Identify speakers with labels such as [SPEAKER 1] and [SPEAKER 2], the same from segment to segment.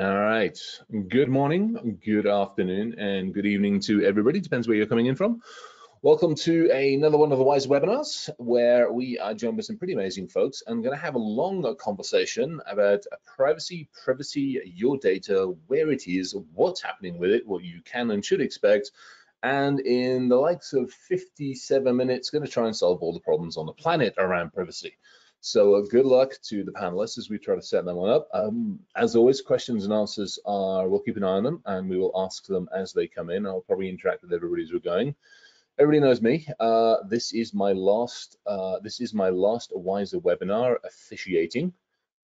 [SPEAKER 1] All right. Good morning, good afternoon, and good evening to everybody. Depends where you're coming in from. Welcome to another one of the WISE webinars, where we are joined by some pretty amazing folks. I'm going to have a long conversation about privacy, your data, where it is, what's happening with it, what you can and should expect. And in the likes of 57 minutes, going to try and solve all the problems on the planet around privacy. So good luck to the panelists as we try to set them one up. As always, questions and answers we'll keep an eye on them and we will ask them as they come in. I'll probably interact with everybody as we're going. Everybody knows me. This is my last WISE webinar officiating.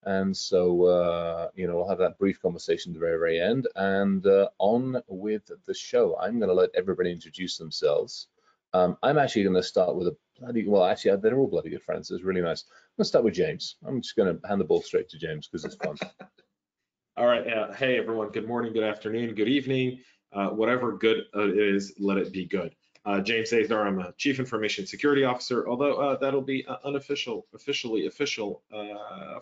[SPEAKER 1] And so, we'll have that brief conversation at the very, very end. And on with the show, I'm going to let everybody introduce themselves. I'm actually going to start with they're all bloody good friends. It's really nice. I'm going to start with James. I'm just going to hand the ball straight to James because it's fun.
[SPEAKER 2] All right. Hey, everyone. Good morning, good afternoon, good evening. Whatever good it is, let it be good. James Azar, I'm a Chief Information Security Officer, although that'll be officially official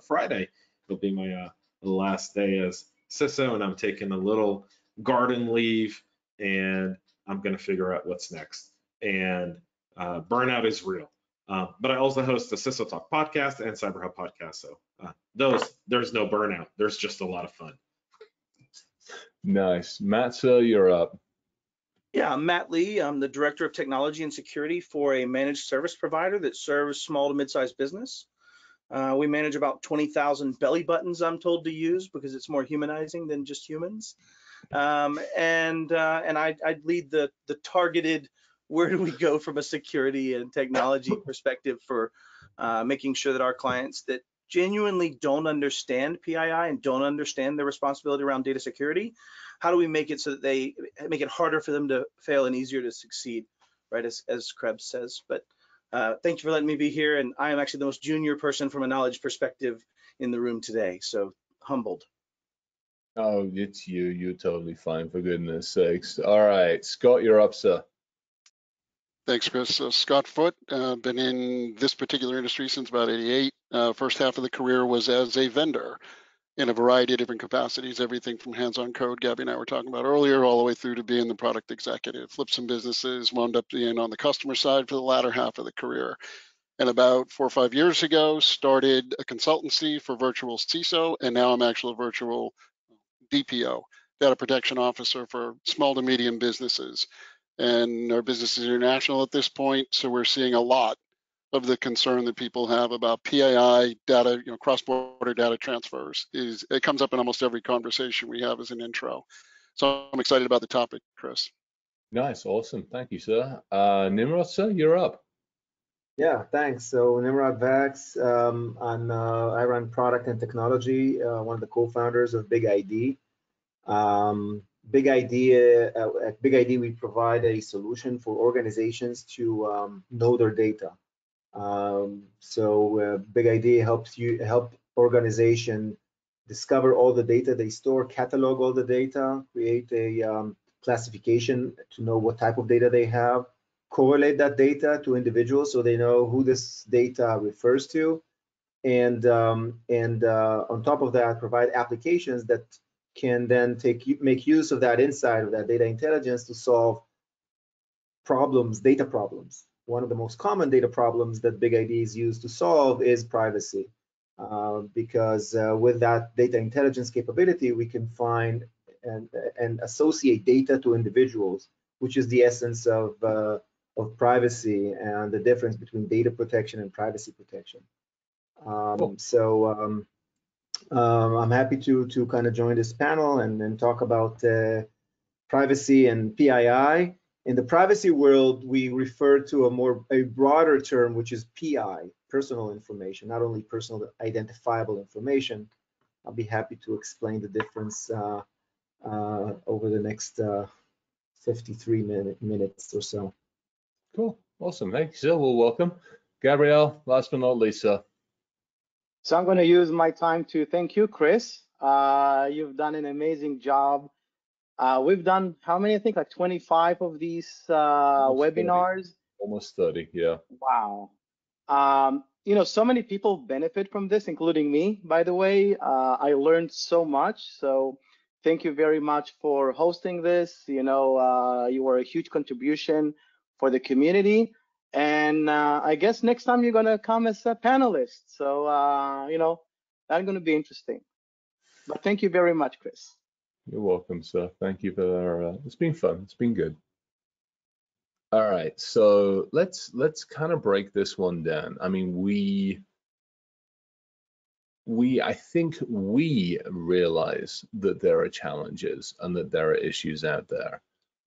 [SPEAKER 2] Friday. It'll be my last day as CISO, and I'm taking a little garden leave, and I'm going to figure out what's next. And burnout is real. But I also host the CISO Talk podcast and Cyber Hub podcast. So there's no burnout. There's just a lot of fun.
[SPEAKER 1] Nice. Matt, you're up.
[SPEAKER 3] Yeah, I'm Matt Lee. I'm the Director of Technology and Security for a managed service provider that serves small to mid-sized business. We manage about 20,000 belly buttons, I'm told to use, because it's more humanizing than just humans. And I lead the targeted, where do we go from a security and technology perspective for making sure that our clients that genuinely don't understand PII and don't understand their responsibility around data security, how do we make it so that they make it harder for them to fail and easier to succeed, right, as Krebs says. But thank you for letting me be here, and I am actually the most junior person from a knowledge perspective in the room today, so humbled.
[SPEAKER 1] Oh, it's you. You're totally fine, for goodness sakes. All right, Scott, you're up, sir.
[SPEAKER 4] Thanks, Chris. Scott Foote, been in this particular industry since about '88. First half of the career was as a vendor in a variety of different capacities, everything from hands-on code, Gabby and I were talking about earlier, all the way through to being the product executive. Flipped some businesses, wound up being on the customer side for the latter half of the career. And about 4 or 5 years ago, started a consultancy for virtual CISO, and now I'm actually a virtual DPO, data protection officer for small to medium businesses. And our business is international at this point, so we're seeing a lot of the concern that people have about PII data, cross-border data transfers. It comes up in almost every conversation we have as an intro. So I'm excited about the topic, Chris.
[SPEAKER 1] Nice, awesome, thank you, sir. Nimrod, sir, you're up.
[SPEAKER 5] Yeah, thanks. So Nimrod Vax, I run product and technology, one of the co-founders of Big ID. Big ID, at Big ID, we provide a solution for organizations to know their data. Big ID help organization discover all the data they store, catalog all the data, create a classification to know what type of data they have, correlate that data to individuals so they know who this data refers to, and on top of that, provide applications that can then make use of that insight of that data intelligence to solve problems, data problems. One of the most common data problems that Big ID is used to solve is privacy, because with that data intelligence capability, we can find and associate data to individuals, which is the essence of privacy and the difference between data protection and privacy protection. Cool. I'm happy to kind of join this panel and talk about privacy and PII. In the privacy world, we refer to a broader term, which is PI, personal information, not only personal identifiable information. I'll be happy to explain the difference over the next 53 minutes or so.
[SPEAKER 1] Cool, awesome, thank you, sir. Well, welcome. Gabrielle, last but not least, sir.
[SPEAKER 6] So I'm going to use my time to thank you, Chris. You've done an amazing job. We've done how many? I think like 25 of these webinars.
[SPEAKER 1] 30. Almost 30, yeah.
[SPEAKER 6] Wow. So many people benefit from this, including me, by the way. I learned so much. So thank you very much for hosting this. You were a huge contribution for the community. And I guess next time you're going to come as a panelist. So, that's going to be interesting. But thank you very much, Chris.
[SPEAKER 1] You're welcome, sir. Thank you for that. It's been fun. It's been good. All right, so let's kind of break this one down. I mean, I think we realize that there are challenges and that there are issues out there.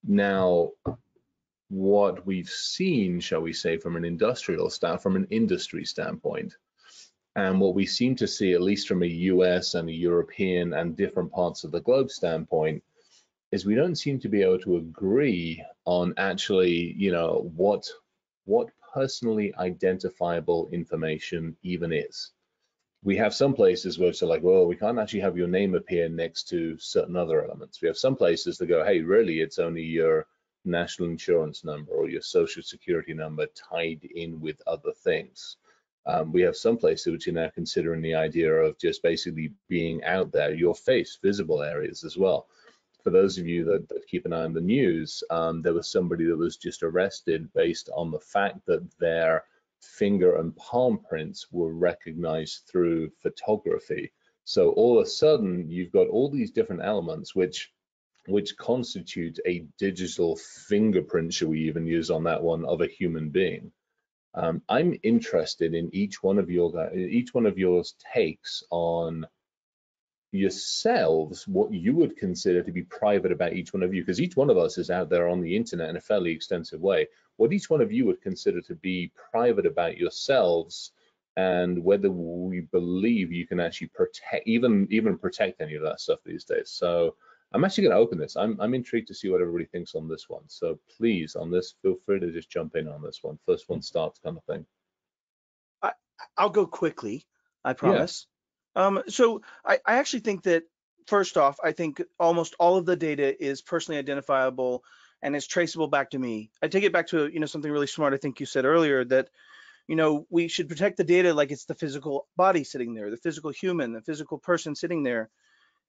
[SPEAKER 1] Now, what we've seen, shall we say, from an industry standpoint, and what we seem to see, at least from a US and a European and different parts of the globe standpoint, is we don't seem to be able to agree on actually, what personally identifiable information even is. We have some places where it's like, well, we can't actually have your name appear next to certain other elements. We have some places that go, hey, really, it's only your national insurance number or your social security number tied in with other things. We have some places which are now considering the idea of just basically being out there, your face, visible areas as well. For those of you that keep an eye on the news, there was somebody that was just arrested based on the fact that their finger and palm prints were recognized through photography. So all of a sudden, you've got all these different elements which constitute a digital fingerprint, shall we even use on that one, of a human being. I'm interested in each one of your takes on yourselves, what you would consider to be private about each one of you, because each one of us is out there on the internet in a fairly extensive way. What each one of you would consider to be private about yourselves, and whether we believe you can actually protect, even protect any of that stuff these days. So I'm actually going to open this. I'm intrigued to see what everybody thinks on this one. So please, on this, feel free to just jump in on this one. First one starts kind of thing.
[SPEAKER 3] I'll go quickly, I promise. Yeah. So I actually think that, first off, I think almost all of the data is personally identifiable and is traceable back to me. I take it back to something really smart I think you said earlier, that we should protect the data like it's the physical body sitting there, the physical human, the physical person sitting there.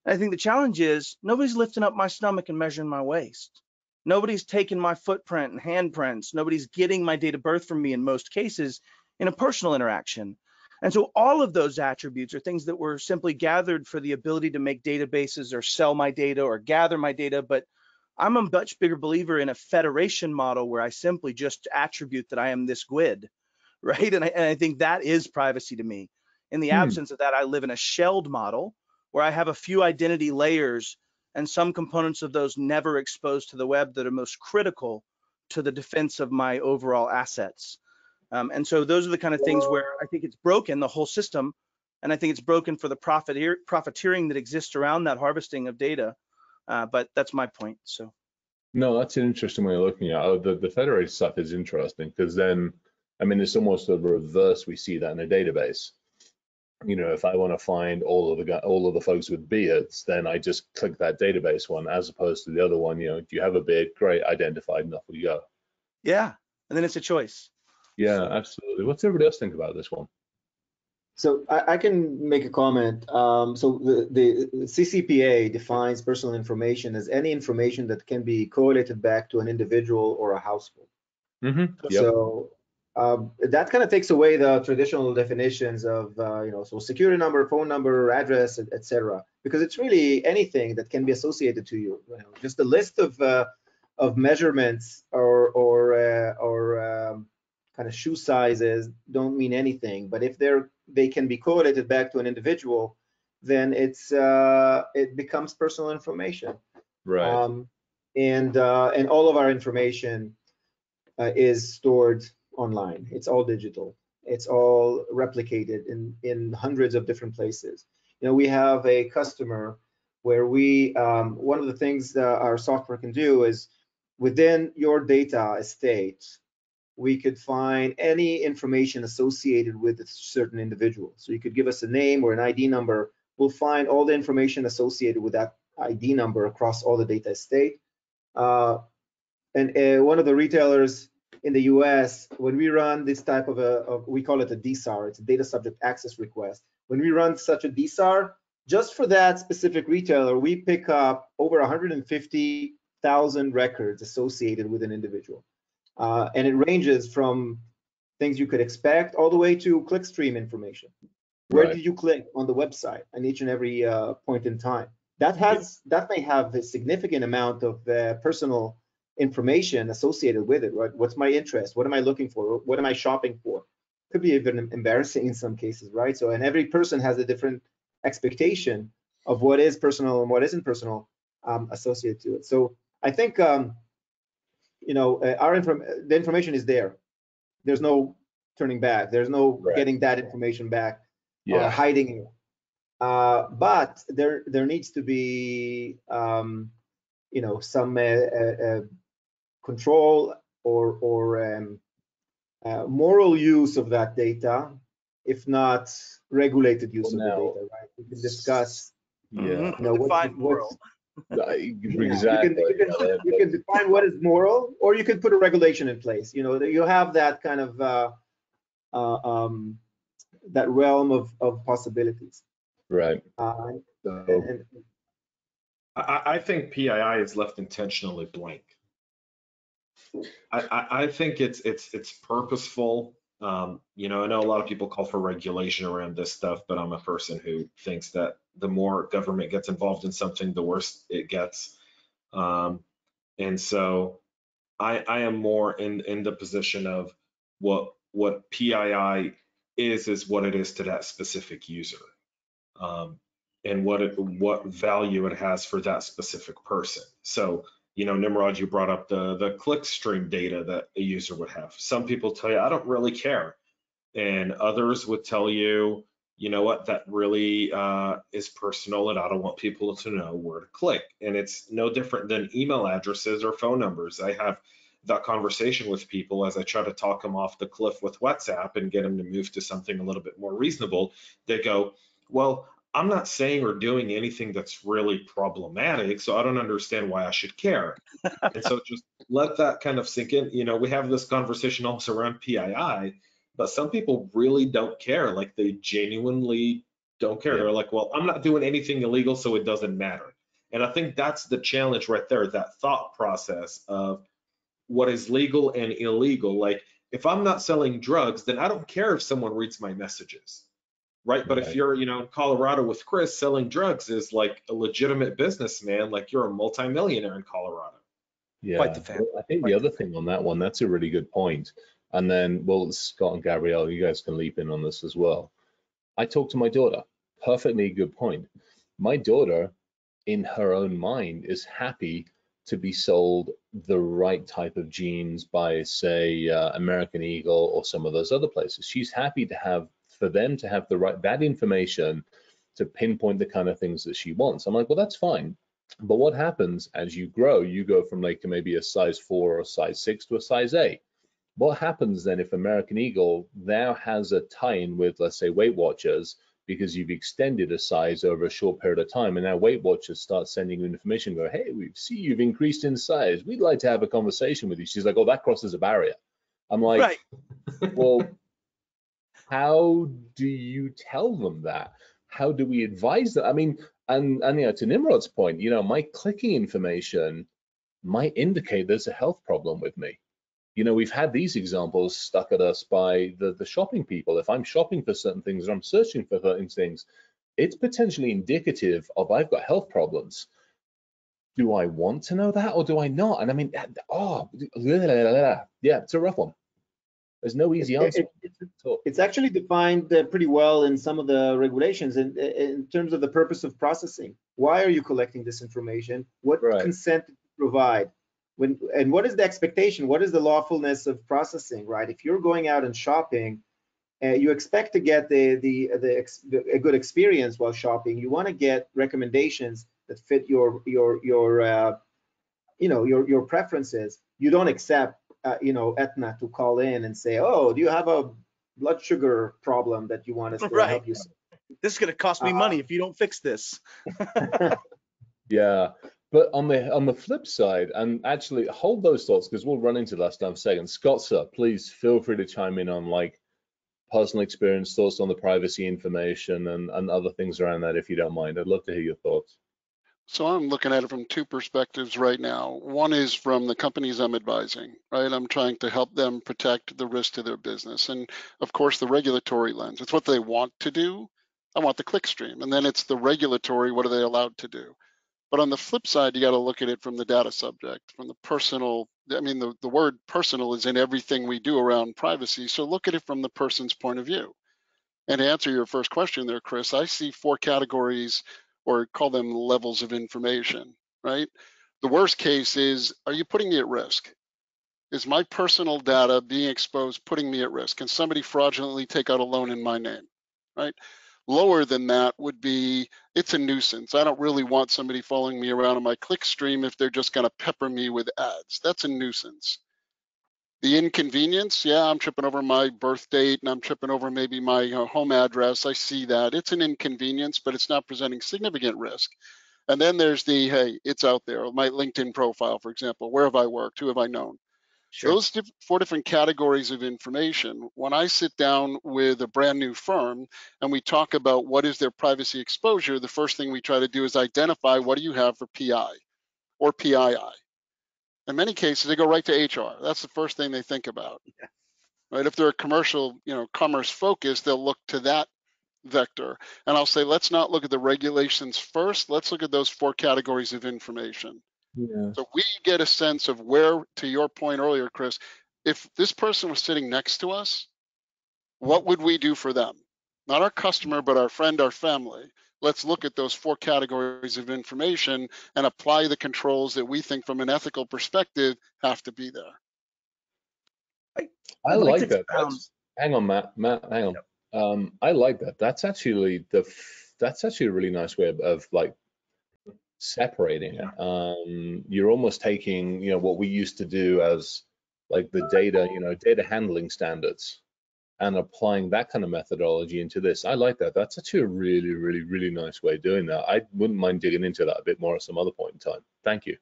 [SPEAKER 3] And I think the challenge is nobody's lifting up my stomach and measuring my waist. Nobody's taking my footprint and handprints. Nobody's getting my date of birth from me in most cases in a personal interaction. And so all of those attributes are things that were simply gathered for the ability to make databases or sell my data or gather my data. But I'm a much bigger believer in a federation model where I simply just attribute that I am this GUID, right? And I think that is privacy to me. In the absence of that, I live in a shelled model where I have a few identity layers and some components of those never exposed to the web that are most critical to the defense of my overall assets. And so those are the kind of things where I think it's broken, the whole system, and I think it's broken for the profiteering that exists around that harvesting of data. But that's my point. So.
[SPEAKER 1] No, that's an interesting way of looking at it. The federated stuff is interesting because then, I mean, it's almost the reverse. We see that in a database. If I want to find all of the folks with beards, then I just click that database one, as opposed to the other one. Do you have a beard? Great, identified, and off we go.
[SPEAKER 3] Yeah, and then it's a choice.
[SPEAKER 1] Yeah, absolutely. What's everybody else think about this one?
[SPEAKER 5] So I can make a comment. So the CCPA defines personal information as any information that can be correlated back to an individual or a household.
[SPEAKER 1] Yep.
[SPEAKER 5] So that kind of takes away the traditional definitions of so security number, phone number, address, etc. Because it's really anything that can be associated to you. Just a list of measurements or kind of shoe sizes don't mean anything. But if they can be correlated back to an individual, then it becomes personal information.
[SPEAKER 1] Right.
[SPEAKER 5] And all of our information is stored online. It's all digital. It's all replicated in hundreds of different places. We have a customer where we one of the things that our software can do is within your data estate, we could find any information associated with a certain individual. So you could give us a name or an ID number. We'll find all the information associated with that ID number across all the data estate. And one of the retailers in the US, when we run this type of we call it a DSAR, it's a data subject access request. When we run such a DSAR, just for that specific retailer, we pick up over 150,000 records associated with an individual. And it ranges from things you could expect all the way to clickstream information. Where
[SPEAKER 1] Right.
[SPEAKER 5] did you click on the website on each and every point in time? That may have a significant amount of personal information associated with it, right? What's my interest? What am I looking for? What am I shopping for? Could be even embarrassing in some cases, right? So, and every person has a different expectation of what is personal and what isn't personal associated to it. So I think, the information is there. There's no turning back. There's no getting that information back or hiding it. But there needs to be, some control or moral use of that data, if not regulated use of the data, right? We can discuss.
[SPEAKER 3] Define moral.
[SPEAKER 1] Exactly.
[SPEAKER 5] You can define what is moral, or you can put a regulation in place. You have that kind of that realm of possibilities.
[SPEAKER 1] Right.
[SPEAKER 2] I think PII is left intentionally blank. I think it's purposeful. I know a lot of people call for regulation around this stuff, but I'm a person who thinks that the more government gets involved in something, the worse it gets. And so I am more in the position of what PII is what it is to that specific user, and what value it has for that specific person. So, Nimrod, you brought up the clickstream data that a user would have. Some people tell you, I don't really care. And others would tell you, you know what, that really is personal and I don't want people to know where to click. And it's no different than email addresses or phone numbers. I have that conversation with people as I try to talk them off the cliff with WhatsApp and get them to move to something a little bit more reasonable. They go, well, I'm not saying or doing anything that's really problematic, so I don't understand why I should care. And so just let that kind of sink in. We have this conversation also around PII, but some people really don't care. Like, they genuinely don't care. They're like, well, I'm not doing anything illegal, so it doesn't matter. And I think that's the challenge right there, that thought process of what is legal and illegal. Like, if I'm not selling drugs, then I don't care if someone reads my messages. Right. But if you're, in Colorado with Chris, selling drugs is like a legitimate businessman, like you're a multimillionaire in Colorado.
[SPEAKER 1] Yeah. I think the other thing on that one, that's a really good point. And then, well, Scott and Gabrielle, you guys can leap in on this as well. I talked to my daughter. Perfectly good point. My daughter, in her own mind, is happy to be sold the right type of jeans by, say, American Eagle or some of those other places. She's happy for them to have that information to pinpoint the kind of things that she wants. I'm like, well, that's fine. But what happens as you grow? You go from like maybe a size 4 or a size 6 to a size 8. What happens then if American Eagle now has a tie-in with, let's say, Weight Watchers, because you've extended a size over a short period of time, and now Weight Watchers start sending you information, go, hey, we see you've increased in size. We'd like to have a conversation with you. She's like, oh, that crosses a barrier. I'm like, well, how do you tell them that? How do we advise them? I mean, and to Nimrod's point, my clicking information might indicate there's a health problem with me. We've had these examples stuck at us by the shopping people. If I'm shopping for certain things or I'm searching for certain things, it's potentially indicative of I've got health problems. Do I want to know that or do I not? And I mean, yeah, it's a rough one. There's no easy answer.
[SPEAKER 5] It's actually defined pretty well in some of the regulations in terms of the purpose of processing. Why are you collecting this information? What consent did you provide? And what is the expectation? What is the lawfulness of processing, right? If you're going out and shopping, you expect to get a good experience while shopping. You want to get recommendations that fit your preferences. You don't accept Aetna to call in and say, oh, do you have a blood sugar problem that you want us to help you solve?
[SPEAKER 3] This is going to cost me money if you don't fix this.
[SPEAKER 1] Yeah. But on the flip side, and actually hold those thoughts because we'll run into that stuff in a second. Scott, sir, please feel free to chime in on personal experience, thoughts on the privacy information and other things around that, if you don't mind. I'd love to hear your thoughts.
[SPEAKER 4] So I'm looking at it from two perspectives right now. One is from the companies I'm advising, right? I'm trying to help them protect the risk to their business. And of course, the regulatory lens. It's what they want to do. I want the clickstream. And then it's the regulatory, what are they allowed to do? But on the flip side, you got to look at it from the data subject, from the personal. I mean, the word personal is in everything we do around privacy. So look at it from the person's point of view. And to answer your first question there, Chris, I see 4 categories, or call them levels of information, right? The worst case is, are you putting me at risk? Is my personal data being exposed putting me at risk? Can somebody fraudulently take out a loan in my name, right? Lower than that would be, it's a nuisance. I don't really want somebody following me around on my clickstream if they're just gonna pepper me with ads. That's a nuisance. The inconvenience, yeah, I'm tripping over my birth date and I'm tripping over maybe my home address. I see that. It's an inconvenience, but it's not presenting significant risk. And then there's the, hey, it's out there. My LinkedIn profile, for example, where have I worked? Who have I known?
[SPEAKER 3] Sure.
[SPEAKER 4] Those 4 different categories of information, when I sit down with a brand new firm and we talk about what is their privacy exposure, the first thing we try to do is identify what do you have for PI or PII. In many cases, they go right to HR. That's the first thing they think about, right? If they're a commercial, commerce focused, they'll look to that vector. And I'll say, let's not look at the regulations first. Let's look at those 4 categories of information.
[SPEAKER 1] Yeah.
[SPEAKER 4] So we get a sense of where, to your point earlier, Chris, if this person was sitting next to us, what would we do for them? Not our customer, but our friend, our family. Let's look at those 4 categories of information and apply the controls that we think from an ethical perspective have to be there.
[SPEAKER 1] I like that. Hang on, Matt, hang on. I like that. That's actually a really nice way of like separating it. You're almost taking, what we used to do as like the data handling standards, and applying that kind of methodology into this. I like that. That's actually a really, really, really nice way of doing that. I wouldn't mind digging into that a bit more at some other point in time. Thank you.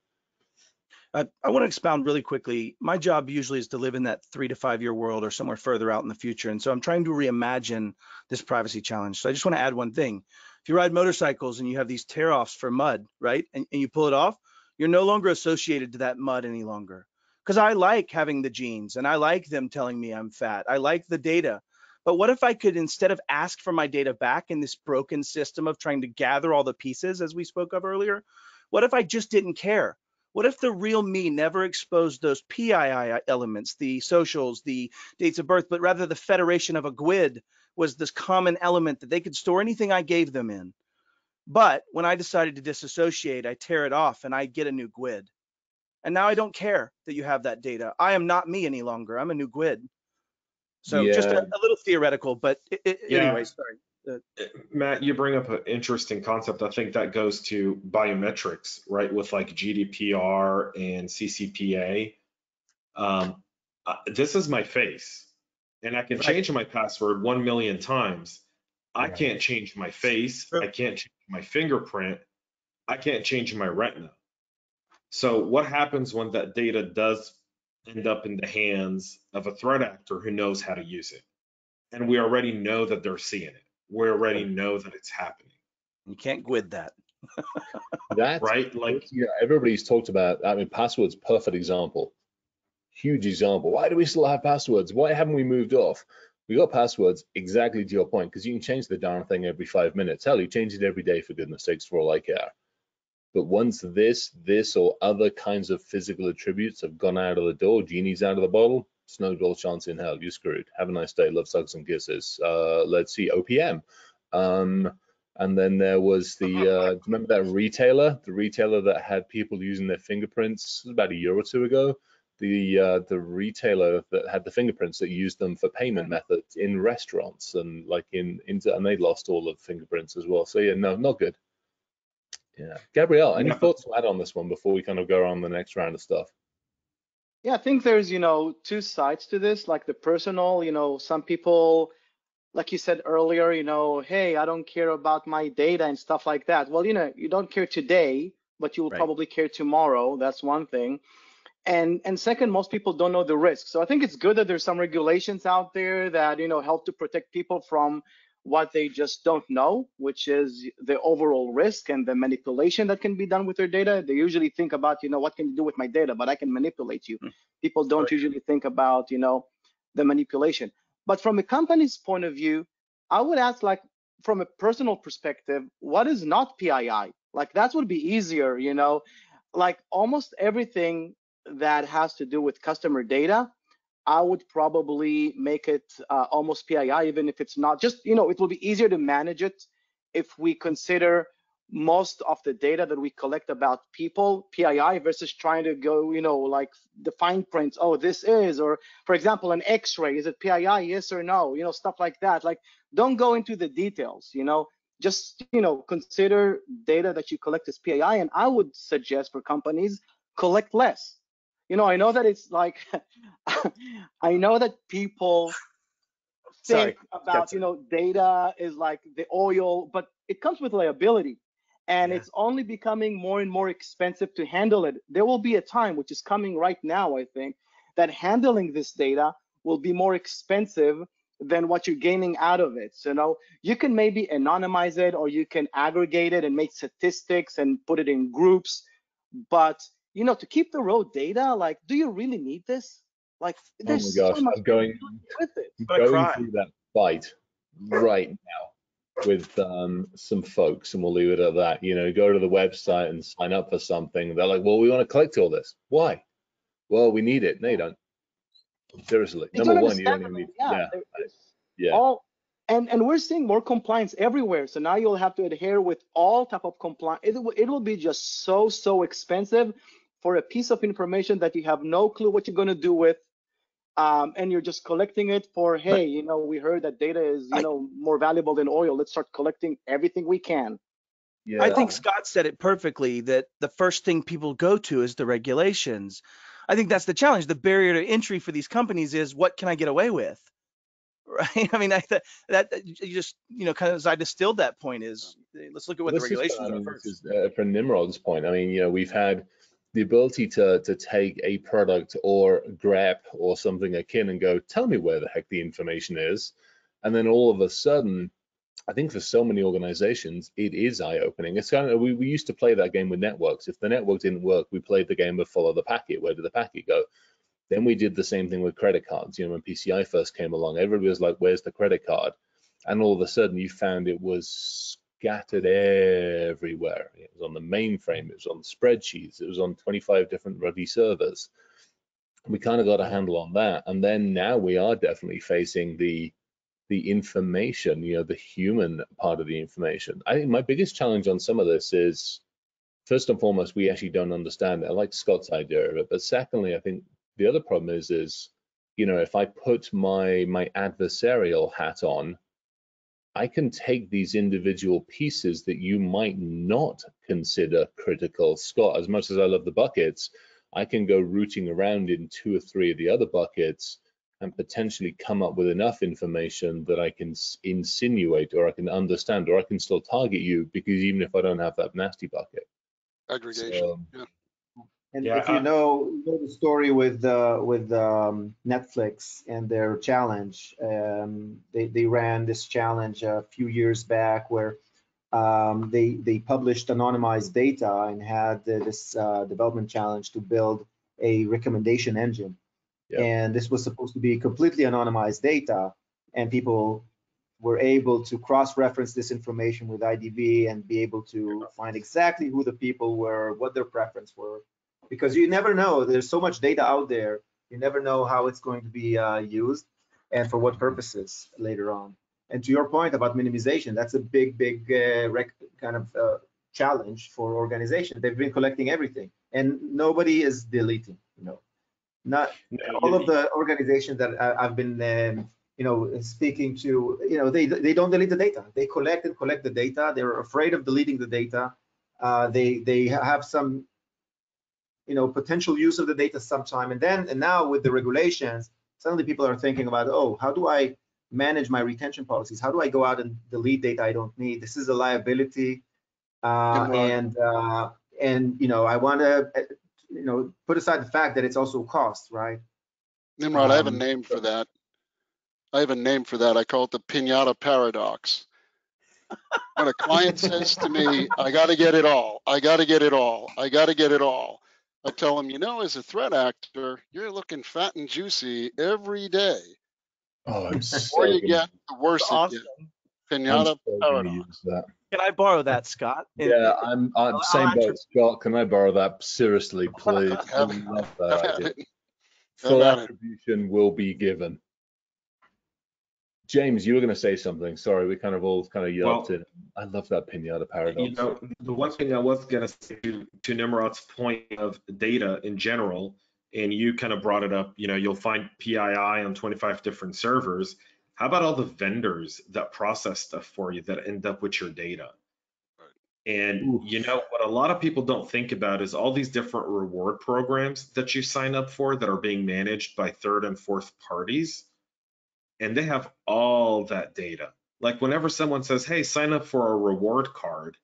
[SPEAKER 3] I want to expound really quickly. My job usually is to live in that 3 to 5 year world or somewhere further out in the future. And so I'm trying to reimagine this privacy challenge. So I just want to add one thing. If you ride motorcycles and you have these tear offs for mud, right? And you pull it off, you're no longer associated to that mud any longer. Because I like having the jeans and I like them telling me I'm fat. I like the data. But what if I could, instead of ask for my data back in this broken system of trying to gather all the pieces, as we spoke of earlier, what if I just didn't care? What if the real me never exposed those PII elements, the socials, the dates of birth, but rather the federation of a GUID was this common element that they could store anything I gave them in. But when I decided to disassociate, I tear it off and I get a new GUID. And now I don't care that you have that data. I am not me any longer. I'm a new GUID. So just a little theoretical, but anyway, sorry.
[SPEAKER 2] Matt, you bring up an interesting concept. I think that goes to biometrics, right? With like GDPR and Ccpa. This is my face, and I can change my password 1 million times. I can't change my face. I can't change my fingerprint. I can't change my retina. So what happens when that data does end up in the hands of a threat actor who knows how to use it? And we already know that they're seeing it. We already know that it's happening.
[SPEAKER 3] You can't GUID that.
[SPEAKER 1] That's
[SPEAKER 2] right. Like,
[SPEAKER 1] everybody's talked about. I mean, passwords, perfect example. Huge example. Why do we still have passwords? Why haven't we moved off? We got passwords, exactly to your point, because you can change the darn thing every 5 minutes. Hell, you change it every day, for goodness sakes, for all I care. But once this or other kinds of physical attributes have gone out of the door, genie's out of the bottle, snowball chance in hell, you're screwed. Have a nice day. Love, sucks, and kisses. Let's see, OPM. And then there was the, remember that retailer? The retailer that had people using their fingerprints about a year or 2 ago? The retailer that had the fingerprints that used them for payment methods in restaurants and like and they lost all of the fingerprints as well. So yeah, no, not good. Yeah, Gabrielle, any thoughts to add on this one before we kind of go on the next round of stuff?
[SPEAKER 6] Yeah, I think there's, 2 sides to this, like the personal, some people, like you said earlier, hey, I don't care about my data and stuff like that. Well, you don't care today, but you will probably care tomorrow. That's one thing. And second, most people don't know the risk. So I think it's good that there's some regulations out there that, you know, help to protect people from what they just don't know, which is the overall risk and the manipulation that can be done with their data. They usually think about, you know, what can you do with my data, but I can manipulate you. People don't usually think about, you know, the manipulation. But from a company's point of view, I would ask, like, from a personal perspective, what is not PII? Like, that would be easier, you know, like almost everything that has to do with customer data, I would probably make it almost PII, even if it's not. Just, you know, it will be easier to manage it if we consider most of the data that we collect about people PII versus trying to go, you know, like the fine print. Oh, this is, or for example, an X-ray, is it PII? Yes or no? You know, stuff like that. Like, don't go into the details. You know, just, you know, consider data that you collect as PII. And I would suggest for companies, collect less. You know, I know that it's like, I know that people think about, you know, data is like the oil, but it comes with liability, and it's only becoming more and more expensive to handle it. There will be a time, which is coming right now, I think, that handling this data will be more expensive than what you're gaining out of it. So, you know, you can maybe anonymize it, or you can aggregate it and make statistics and put it in groups, but you know, to keep the raw data, like, do you really need this? Like, there's so much
[SPEAKER 1] I'm going
[SPEAKER 6] with it.
[SPEAKER 1] through that fight right now with some folks, and we'll leave it at that. You know, go to the website and sign up for something. They're like, well, we want to collect all this. Why? Well, we need it. No, you don't. Seriously. Number one, you don't even need.
[SPEAKER 6] All, and we're seeing more compliance everywhere. So now you'll have to adhere with all type of compliance. It will be just so expensive for a piece of information that you have no clue what you're going to do with, and you're just collecting it for, hey, you know, we heard that data is, you know, more valuable than oil. Let's start collecting everything we can.
[SPEAKER 7] Yeah. I think Scott said it perfectly, that the first thing people go to is the regulations. I think that's the challenge. The barrier to entry for these companies is, what can I get away with? Right. I mean, that you just, you know, kind of, as I distilled that point, is let's look at what the regulations are first.
[SPEAKER 1] This is, for Nimrod's point, I mean, you know, we've had the ability to take a product or grep or something akin and go, tell me where the heck the information is. And then all of a sudden, I think for so many organizations, it is eye-opening. It's kind of, we used to play that game with networks. If the network didn't work, we played the game of follow the packet. Where did the packet go? Then we did the same thing with credit cards. You know, when PCI first came along, everybody was like, where's the credit card? And all of a sudden you found it was scattered everywhere. It was on the mainframe, it was on spreadsheets, it was on 25 different ruddy servers. We kind of got a handle on that. And then now we are definitely facing the information, you know, the human part of the information. I think my biggest challenge on some of this is, first and foremost, we actually don't understand it. I like Scott's idea of it, but secondly, I think the other problem is, you know, if I put my adversarial hat on, I can take these individual pieces that you might not consider critical. Scott, as much as I love the buckets, I can go rooting around in 2 or 3 of the other buckets and potentially come up with enough information that I can insinuate, or I can understand, or I can still target you, because even if I don't have that nasty bucket.
[SPEAKER 4] Aggregation.
[SPEAKER 5] And if you know the story with Netflix and their challenge, they ran this challenge a few years back where they published anonymized data and had this development challenge to build a recommendation engine. Yep. And this was supposed to be completely anonymized data, and people were able to cross-reference this information with IDV and be able to find exactly who the people were, what their preference were. Because you never know, there's so much data out there, you never know how it's going to be used and for what purposes later on. And to your point about minimization, that's a big kind of challenge for organizations. They've been collecting everything and nobody is deleting, you know. Not all of the organizations that I've been you know, speaking to, you know, they don't delete the data. They collect the data. They're afraid of deleting the data. They have some, you know, potential use of the data sometime, and now with the regulations, suddenly people are thinking about, oh, how do I manage my retention policies? How do I go out and delete data I don't need? This is a liability, and you know, I want to put aside the fact that it's also cost, right?
[SPEAKER 4] Nimrod, I have a name for that. I call it the Pinata Paradox. When a client says to me, I got to get it all, I got to get it all, I got to get it all, I tell them, as a threat actor, you're looking fat and juicy every day.
[SPEAKER 1] Oh, I'm
[SPEAKER 4] The
[SPEAKER 1] so
[SPEAKER 4] more you
[SPEAKER 1] gonna,
[SPEAKER 4] get, the worse it
[SPEAKER 7] Awesome.
[SPEAKER 4] gets.
[SPEAKER 1] I'm
[SPEAKER 4] Pinata
[SPEAKER 1] so gonna
[SPEAKER 4] Paradox.
[SPEAKER 1] use that.
[SPEAKER 7] Can I borrow that, Scott?
[SPEAKER 1] Yeah, I'm
[SPEAKER 7] I'll
[SPEAKER 1] same
[SPEAKER 7] actually-
[SPEAKER 1] boat, Scott. Can I borrow that? Seriously, please. I love that
[SPEAKER 4] Have at
[SPEAKER 1] idea.
[SPEAKER 4] it.
[SPEAKER 1] Full
[SPEAKER 4] Have at it.
[SPEAKER 1] attribution will be given. James, you were going to say something. Sorry, we kind of yelped it. I love that Pinata Paradox.
[SPEAKER 2] The one thing I was going to say to Nimrod's point of data in general, and you kind of brought it up, you'll find PII on 25 different servers. How about all the vendors that process stuff for you that end up with your data? And what a lot of people don't think about is all these different reward programs that you sign up for that are being managed by third and fourth parties. And they have all that data. Like whenever someone says, hey, sign up for a reward card,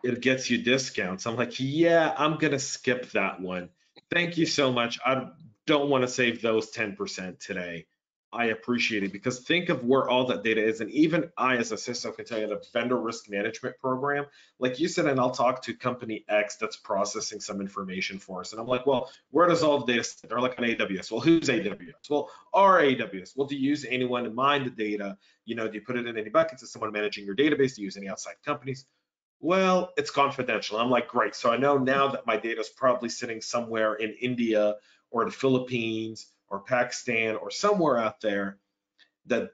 [SPEAKER 2] it gets you discounts. I'm like, yeah, I'm going to skip that one. Thank you so much. I don't want to save those 10% today. I appreciate it, because think of where all that data is. And even I, as a CISO, can tell you the vendor risk management program, like you said, and I'll talk to company X that's processing some information for us. And I'm like, well, where does all the data sit? They're like on AWS. Well, who's AWS? Well, our AWS. Well, do you use anyone to mine the data? Do you put it in any buckets? Is someone managing your database? Do you use any outside companies? Well, it's confidential. I'm like, great. So I know now that my data is probably sitting somewhere in India or the Philippines or Pakistan or somewhere out there,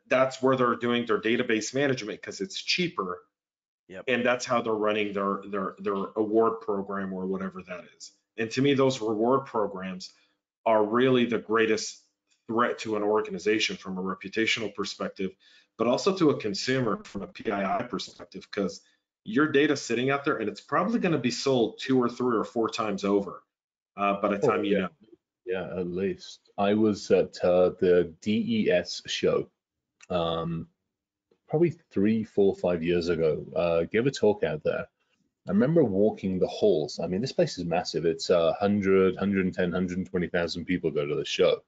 [SPEAKER 2] that's where they're doing their database management because it's cheaper.
[SPEAKER 7] Yep.
[SPEAKER 2] And that's how they're running their award program or whatever that is. And to me, those reward programs are really the greatest threat to an organization from a reputational perspective, but also to a consumer from a PII perspective, because your data sitting out there and it's probably going to be sold 2 or 3 or 4 times over by the time you know.
[SPEAKER 1] Yeah, at least. I was at the DES show probably 3, 4, 5 years ago. Gave a talk out there. I remember walking the halls. I mean, this place is massive. It's 100, 110, 120,000 people go to the show.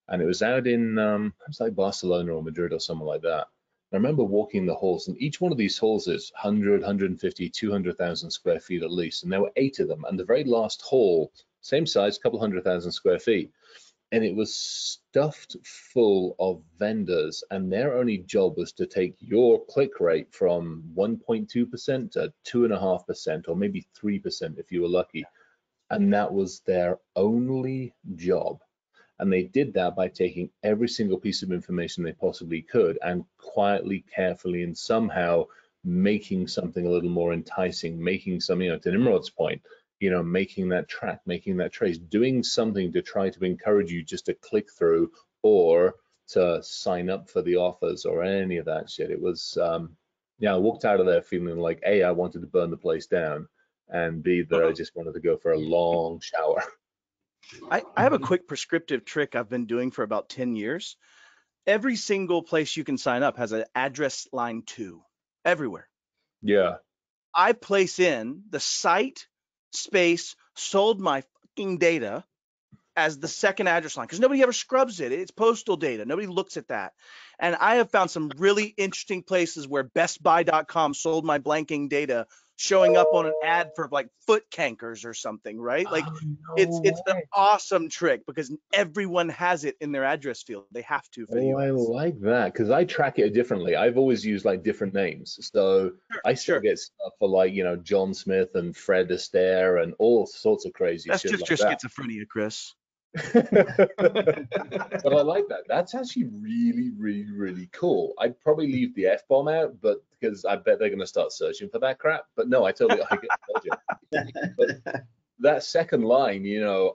[SPEAKER 1] And it was out in, it was like Barcelona or Madrid or somewhere like that. I remember walking the halls, and each one of these halls is 100, 150, 200,000 square feet at least. And there were 8 of them. And the very last hall, same size, a couple 100,000 square feet. And it was stuffed full of vendors, and their only job was to take your click rate from 1.2% to 2.5%, or maybe 3% if you were lucky. And that was their only job. And they did that by taking every single piece of information they possibly could and quietly, carefully, and somehow making something a little more enticing, making something, to Nimrod's point, making that track, making that trace, doing something to try to encourage you just to click through or to sign up for the offers or any of that shit. It was, I walked out of there feeling like, A, I wanted to burn the place down, and B, that I just wanted to go for a long shower.
[SPEAKER 7] I have a quick prescriptive trick I've been doing for about 10 years. Every single place you can sign up has an address line 2, everywhere.
[SPEAKER 1] Yeah.
[SPEAKER 7] I place in the site space sold my fucking data as the second address line, because nobody ever scrubs it. It's postal data. Nobody looks at that. And I have found some really interesting places where bestbuy.com sold my blanking data showing up on an ad for like foot cankers or something, right? Like it's an awesome trick because everyone has it in their address field. They have to for the US.
[SPEAKER 1] I like that because I track it differently. I've always used like different names. So I still get stuff for like, John Smith and Fred Astaire and all sorts of crazy
[SPEAKER 7] That's
[SPEAKER 1] shit
[SPEAKER 7] just
[SPEAKER 1] like
[SPEAKER 7] your
[SPEAKER 1] that.
[SPEAKER 7] schizophrenia, Chris.
[SPEAKER 1] But I like that. That's actually really, really, really cool. I'd probably leave the F-bomb out, but because I bet they're going to start searching for that crap. But no, I get the logic. But that second line,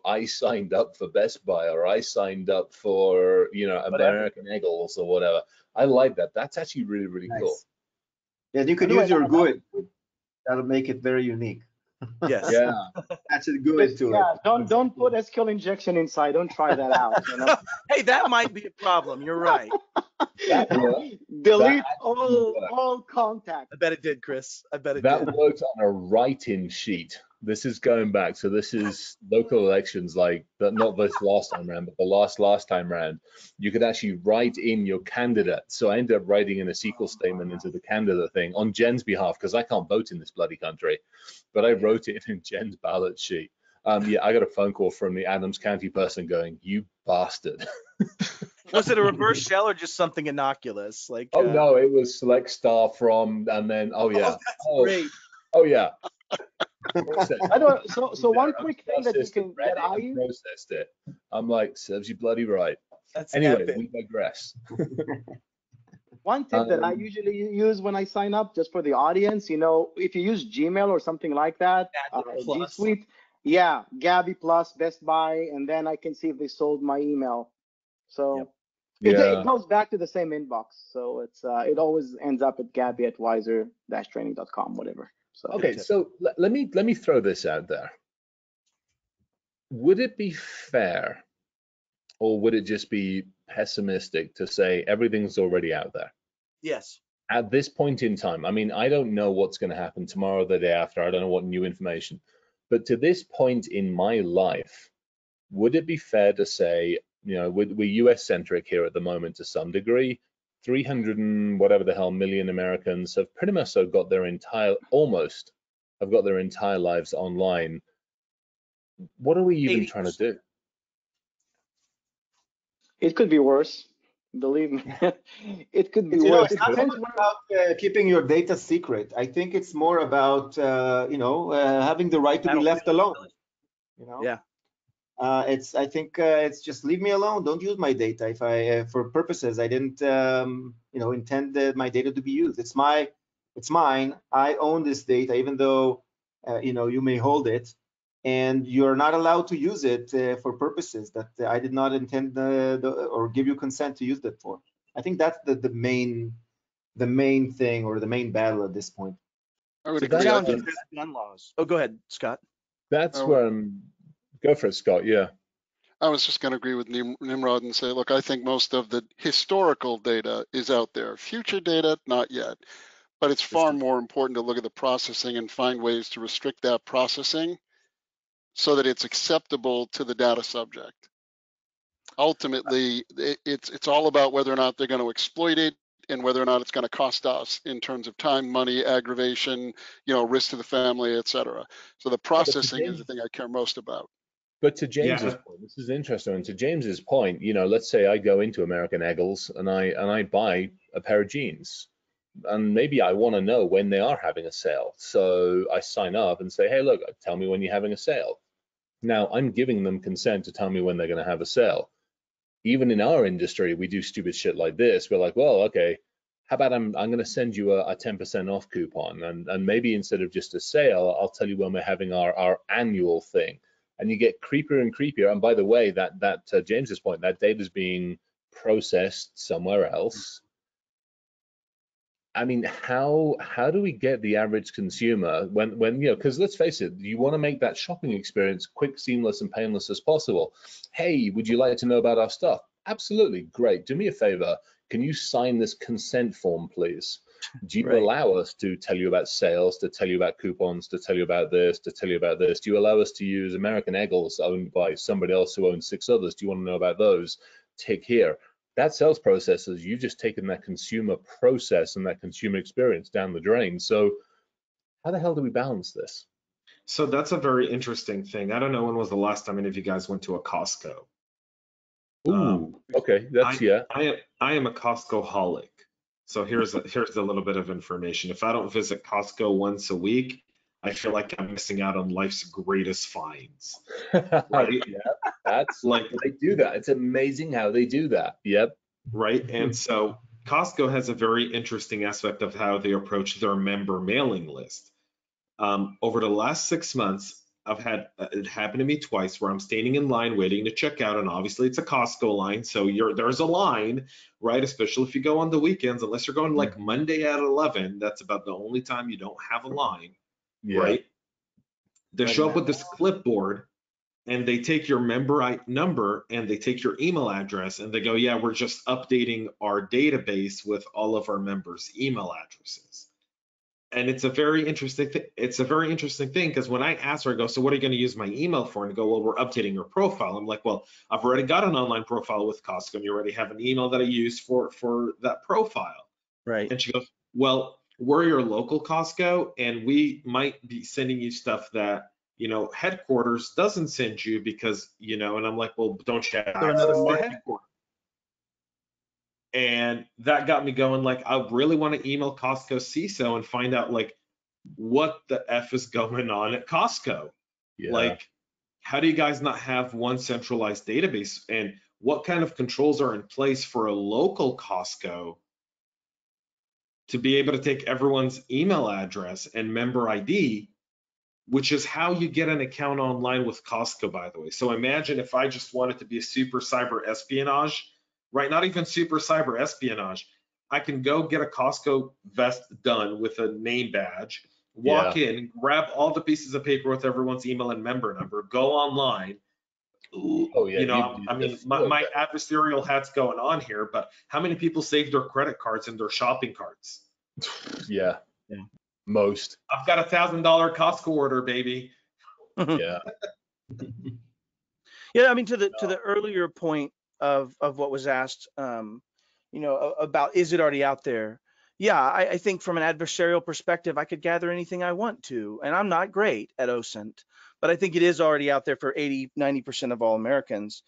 [SPEAKER 1] I signed up for Best Buy or I signed up for, American Eagles or whatever. I like that. That's actually really, really cool.
[SPEAKER 5] Yeah, you could use your GUID. That'll make it very unique.
[SPEAKER 7] Yes.
[SPEAKER 1] Yeah.
[SPEAKER 5] That's a GUID to it.
[SPEAKER 6] Don't put SQL injection inside. Don't try that out.
[SPEAKER 7] Hey, that might be a problem. You're right.
[SPEAKER 1] That worked.
[SPEAKER 6] Delete
[SPEAKER 1] That
[SPEAKER 6] all contact.
[SPEAKER 7] I bet it did, Chris. I bet it
[SPEAKER 1] That
[SPEAKER 7] did.
[SPEAKER 1] worked on a write-in sheet. This is going back. So this is local elections, like not this last time round, but the last time round. You could actually write in your candidate. So I ended up writing in a SQL statement into the candidate thing on Jen's behalf because I can't vote in this bloody country. But I wrote it in Jen's ballot sheet. Yeah, I got a phone call from the Adams County person going, "You bastard."
[SPEAKER 7] Was it a reverse shell or just something innocuous? Like,
[SPEAKER 1] Oh no, it was select star from, and then
[SPEAKER 7] oh, that's great.
[SPEAKER 1] oh yeah.
[SPEAKER 6] So one quick thing that you can
[SPEAKER 1] read
[SPEAKER 6] that I
[SPEAKER 1] and
[SPEAKER 6] use.
[SPEAKER 1] processed it. I'm like, serves you bloody right.
[SPEAKER 7] That's
[SPEAKER 1] Anyway,
[SPEAKER 7] epic.
[SPEAKER 1] we digress.
[SPEAKER 6] One tip that I usually use when I sign up, just for the audience, if you use Gmail or something like that, G Suite, yeah, Gabby Plus, Best Buy, and then I can see if they sold my email. So it goes back to the same inbox. So it always ends up at gabby@wiser-training.com, whatever. So
[SPEAKER 1] Okay, so let me throw this out there. Would it be fair, or would it just be pessimistic to say everything's already out there?
[SPEAKER 7] Yes.
[SPEAKER 1] At this point in time, I mean, I don't know what's going to happen tomorrow, the day after. I don't know what new information. But to this point in my life, would it be fair to say, we're US centric here at the moment to some degree? 300 and whatever the hell million Americans have pretty much got their entire lives online. What are we even trying to do?
[SPEAKER 6] It could be worse. Believe me, it could be worse.
[SPEAKER 5] It's not about keeping your data secret. I think it's more about having the right to be left alone.
[SPEAKER 7] Yeah.
[SPEAKER 5] I think it's just leave me alone. Don't use my data if for purposes I didn't intend my data to be used. It's mine. I own this data, even though you may hold it, and you're not allowed to use it for purposes that I did not intend or give you consent to use that for. I think that's the main thing, or the main battle at this point.
[SPEAKER 4] I would
[SPEAKER 7] So
[SPEAKER 4] agree.
[SPEAKER 7] gun laws. Oh, go ahead, Scott.
[SPEAKER 1] That's where I'm. Go for it, Scott. Yeah.
[SPEAKER 4] I was just going to agree with Nimrod and say, look, I think most of the historical data is out there. Future data, not yet. But it's far more important to look at the processing and find ways to restrict that processing so that it's acceptable to the data subject. Ultimately, it's all about whether or not they're going to exploit it and whether or not it's going to cost us in terms of time, money, aggravation, risk to the family, et cetera. So the processing is the thing I care most about.
[SPEAKER 1] But to James's point, this is interesting. And to James's point, let's say I go into American Eagles and I buy a pair of jeans, and maybe I want to know when they are having a sale. So I sign up and say, hey, look, tell me when you're having a sale. Now I'm giving them consent to tell me when they're going to have a sale. Even in our industry, we do stupid shit like this. We're like, well, okay, how about I'm going to send you a 10% off coupon, and maybe instead of just a sale, I'll tell you when we're having our annual thing. And you get creepier and creepier. And by the way, that James's point, that data is being processed somewhere else. I mean, how do we get the average consumer when because let's face it, you want to make that shopping experience quick, seamless, and painless as possible. Hey, would you like to know about our stuff? Absolutely, great. Do me a favor. Can you sign this consent form, please? Do you allow us to tell you about sales, to tell you about coupons, to tell you about this, to tell you about this? Do you allow us to use American Eagles owned by somebody else who owns 6 others? Do you want to know about those? Tick here. That sales process is you've just taken that consumer process and that consumer experience down the drain. So how the hell do we balance this?
[SPEAKER 2] So that's a very interesting thing. I don't know when was the last time any of you guys went to a Costco.
[SPEAKER 1] Ooh, okay, that's
[SPEAKER 2] I am a Costco-holic. So here's a little bit of information. If I don't visit Costco once a week, I feel like I'm missing out on life's greatest finds. Right?
[SPEAKER 1] Yeah, that's like they do that. It's amazing how they do that. Yep.
[SPEAKER 2] Right. And so Costco has a very interesting aspect of how they approach their member mailing list. Over the last 6 months, I've had it happen to me twice where I'm standing in line waiting to check out, and obviously it's a Costco line, so there's a line, right? Especially if you go on the weekends, unless you're going like Monday at 11, that's about the only time you don't have a line, right? They show up with this clipboard, and they take your member number and they take your email address and they go, yeah, we're just updating our database with all of our members' email addresses. And it's a very interesting thing. It's a very interesting thing because when I ask her, I go, so what are you going to use my email for? And they go, well, we're updating your profile. I'm like, well, I've already got an online profile with Costco, and you already have an email that I use for that profile.
[SPEAKER 7] Right.
[SPEAKER 2] And she goes, well, we're your local Costco, and we might be sending you stuff that, you know, headquarters doesn't send you because, you know, and I'm like, well, don't you have access to headquarters? And that got me going, like, I really want to email Costco CISO and find out, like, what the F is going on at Costco.
[SPEAKER 1] Yeah.
[SPEAKER 2] Like, how do you guys not have one centralized database? And what kind of controls are in place for a local Costco to be able to take everyone's email address and member ID, which is how you get an account online with Costco, by the way. So imagine if I just wanted to be a super cyber espionage, right? Not even super cyber espionage. I can go get a Costco vest done with a name badge, walk in, grab all the pieces of paper with everyone's email and member number, go online.
[SPEAKER 1] Oh, yeah,
[SPEAKER 2] you know, I mean, my adversarial hat's going on here, but how many people save their credit cards in their shopping carts?
[SPEAKER 1] Yeah. Most.
[SPEAKER 2] I've got $1,000 Costco order, baby.
[SPEAKER 1] Yeah.
[SPEAKER 7] Yeah, I mean, to the earlier point of what was asked, you know, about is it already out there? Yeah, I think from an adversarial perspective, I could gather anything I want to, and I'm not great at OSINT, but I think it is already out there for 80, 90% of all Americans.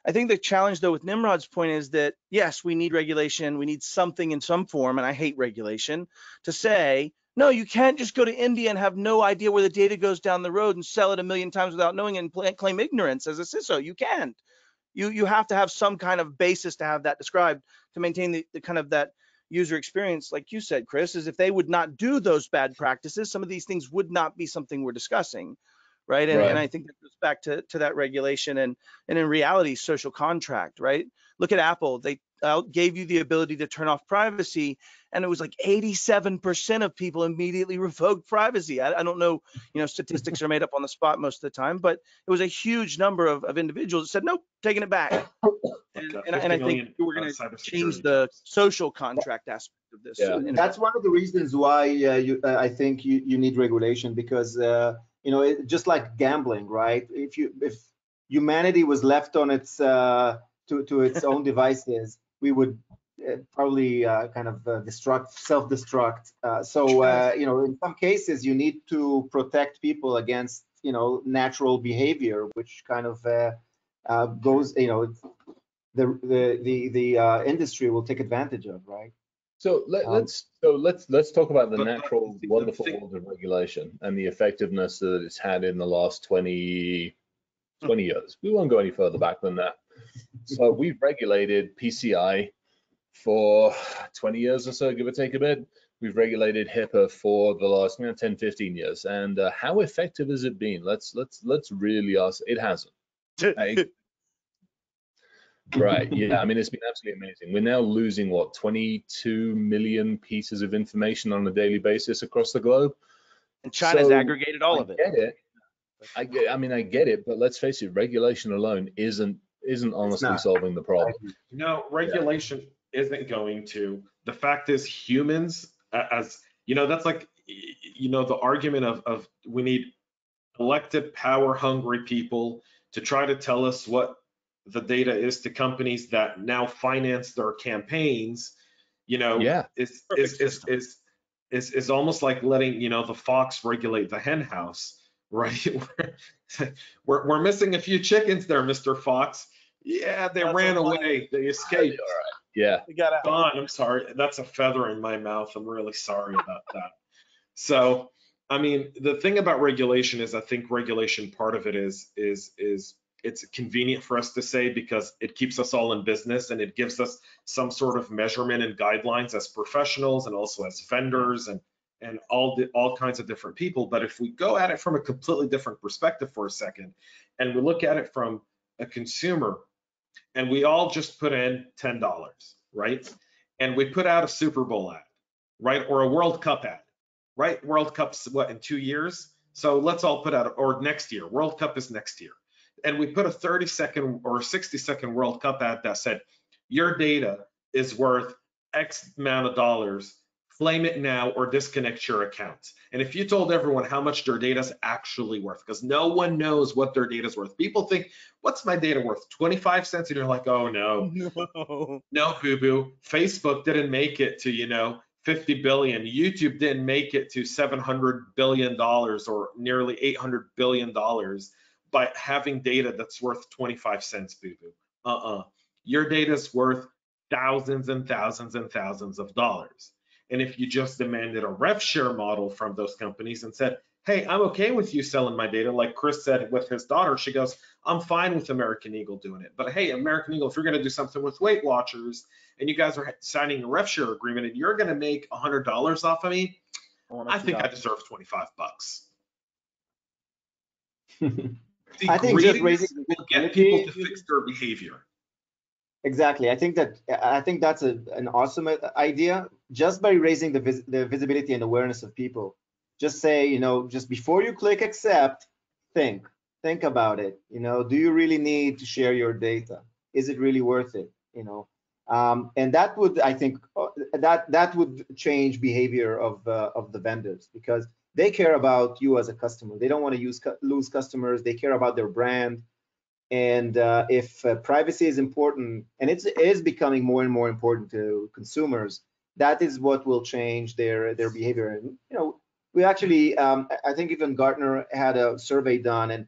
[SPEAKER 7] I think the challenge, though, with Nimrod's point is that, yes, we need regulation. We need something in some form, and I hate regulation, to say, no, you can't just go to India and have no idea where the data goes down the road and sell it a million times without knowing and claim ignorance as a CISO. You can't. You have to have some kind of basis to have that described to maintain the kind of that user experience. Like you said, Chris, is if they would not do those bad practices, some of these things would not be something we're discussing. Right. And I think that goes back to that regulation and in reality, social contract. Right. Look at Apple. They gave you the ability to turn off privacy, and it was like 87% of people immediately revoked privacy. I don't know, you know, statistics are made up on the spot most of the time, but it was a huge number of individuals that said, nope, taking it back. And I think we're going to change the social contract aspect of this.
[SPEAKER 5] Yeah. That's one of the reasons why I think you need regulation, because you know, just like gambling, right? If humanity was left on its to its own devices, we would probably kind of self-destruct. So you know, in some cases, you need to protect people against, you know, natural behavior, which kind of goes, you know, the industry will take advantage of, right?
[SPEAKER 1] So let's talk about the natural, wonderful world of regulation and the effectiveness that it's had in the last 20 years. We won't go any further back than that. So we've regulated PCI for 20 years or so, give or take a bit. We've regulated HIPAA for the last 10, 15 years. And how effective has it been? Let's really ask. It hasn't. Right. Yeah. I mean, it's been absolutely amazing. We're now losing what, 22 million pieces of information on a daily basis across the globe.
[SPEAKER 7] And China's aggregated all of it.
[SPEAKER 1] I get it, but let's face it, regulation alone isn't honestly solving the problem.
[SPEAKER 2] No, regulation isn't going to. The fact is, humans, as you know, that's like, you know, the argument of we need elected, power-hungry people to try to tell us what the data is to companies that now finance their campaigns. You know, is almost like letting, you know, the fox regulate the hen house, right? we're missing a few chickens there, Mr. Fox. Yeah, they ran away. They escaped.
[SPEAKER 1] All right. Yeah.
[SPEAKER 7] We got out.
[SPEAKER 2] Don, I'm sorry. That's a feather in my mouth. I'm really sorry about that. So, I mean, the thing about regulation is, I think regulation, part of it is it's convenient for us to say because it keeps us all in business and it gives us some sort of measurement and guidelines as professionals and also as vendors and all kinds of different people. But if we go at it from a completely different perspective for a second, and we look at it from a consumer, and we all just put in $10, right? And we put out a Super Bowl ad, right? Or a World Cup ad, right? World Cup's what, in 2 years? So let's all put out, or next year. World Cup is next year. and we put a 30-second or 60-second World Cup ad that said, your data is worth X amount of dollars, claim it now or disconnect your account. And if you told everyone how much their data is actually worth, because no one knows what their data is worth. People think, what's my data worth? 25 cents? And you're like, oh no, no, boo-boo. Facebook didn't make it to, 50 billion. YouTube didn't make it to $700 billion or nearly $800 billion by having data that's worth 25 cents, boo-boo. Your data is worth thousands and thousands and thousands of dollars. And if you just demanded a rev share model from those companies and said, hey, I'm okay with you selling my data, like Chris said with his daughter, she goes, I'm fine with American Eagle doing it. But hey, American Eagle, if you're going to do something with Weight Watchers and you guys are signing a rev share agreement and you're going to make $100 off of me, I think I deserve 25 bucks.
[SPEAKER 5] I think just raising the
[SPEAKER 2] will get people to fix their behavior.
[SPEAKER 5] Exactly. I think that's an awesome idea. Just by raising the visibility and awareness of people, just say, just before you click accept, think about it. Do you really need to share your data? Is it really worth it? And that would, I think, that would change behavior of the vendors, because they care about you as a customer. They don't want to lose customers. They care about their brand. And if privacy is important, and it is becoming more and more important to consumers, that is what will change their behavior. And we actually, I think even Gartner had a survey done,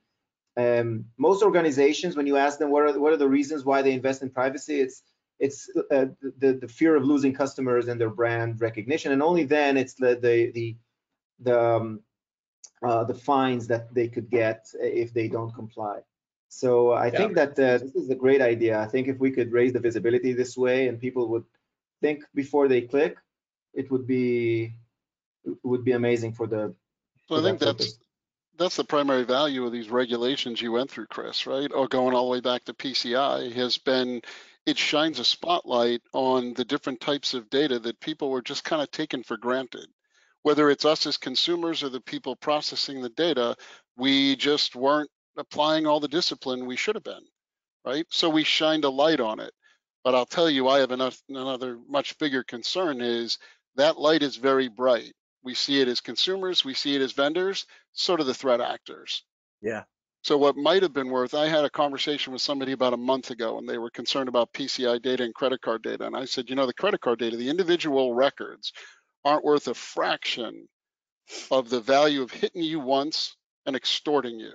[SPEAKER 5] and most organizations, when you ask them what are the reasons why they invest in privacy, it's the fear of losing customers and their brand recognition, and only then it's the fines that they could get if they don't comply. So I think that this is a great idea. I think if we could raise the visibility this way and people would think before they click, it would be amazing for the.
[SPEAKER 4] Well, I think that's the primary value of these regulations you went through, Chris, right? Or going all the way back to PCI has been, it shines a spotlight on the different types of data that people were just kind of taken for granted. Whether it's us as consumers or the people processing the data, we just weren't applying all the discipline we should have been, right? So we shined a light on it. But I'll tell you, I have another much bigger concern is that light is very bright. We see it as consumers, we see it as vendors, so do the threat actors.
[SPEAKER 7] Yeah.
[SPEAKER 4] So what might have been worth, I had a conversation with somebody about a month ago, and they were concerned about PCI data and credit card data. And I said, the credit card data, the individual records aren't worth a fraction of the value of hitting you once and extorting you.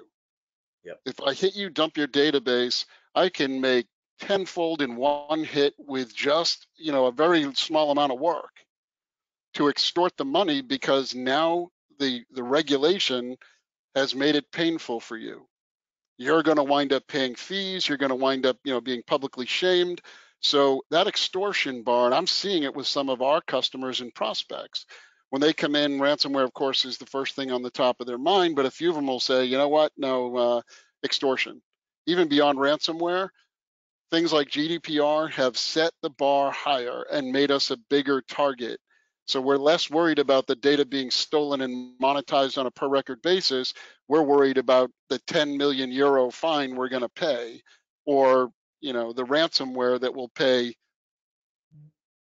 [SPEAKER 7] Yep.
[SPEAKER 4] If I hit you, dump your database, I can make tenfold in one hit with just, a very small amount of work to extort the money, because now the regulation has made it painful for you. You're going to wind up paying fees. You're going to wind up, being publicly shamed. So that extortion bar, and I'm seeing it with some of our customers and prospects. When they come in, ransomware, of course, is the first thing on the top of their mind, but a few of them will say, you know what, no, extortion. Even beyond ransomware, things like GDPR have set the bar higher and made us a bigger target. So we're less worried about the data being stolen and monetized on a per record basis. We're worried about the 10 million euro fine we're going to pay, or, the ransomware that we'll pay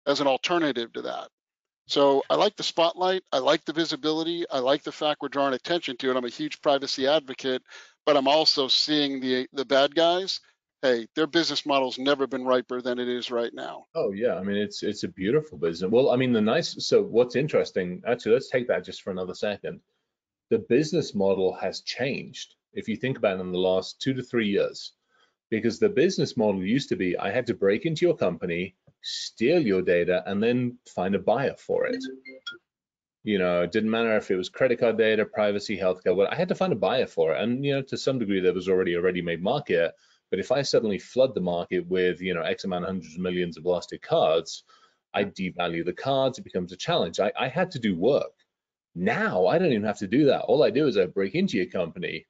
[SPEAKER 4] as an alternative to that. So I like the spotlight. I like the visibility. I like the fact we're drawing attention to it. I'm a huge privacy advocate, but I'm also seeing the bad guys. Hey, their business model's never been riper than it is right now.
[SPEAKER 1] Oh yeah, I mean it's a beautiful business. Well, I mean so what's interesting, actually, let's take that just for another second. The business model has changed, if you think about it, in the last 2 to 3 years, because the business model used to be, I had to break into your company, steal your data, and then find a buyer for it. It didn't matter if it was credit card data, privacy, healthcare, well, I had to find a buyer for it. And, to some degree, there was already a ready-made market. But if I suddenly flood the market with, X amount of hundreds of millions of blasted cards, I devalue the cards, it becomes a challenge. I had to do work. Now, I don't even have to do that. All I do is I break into your company.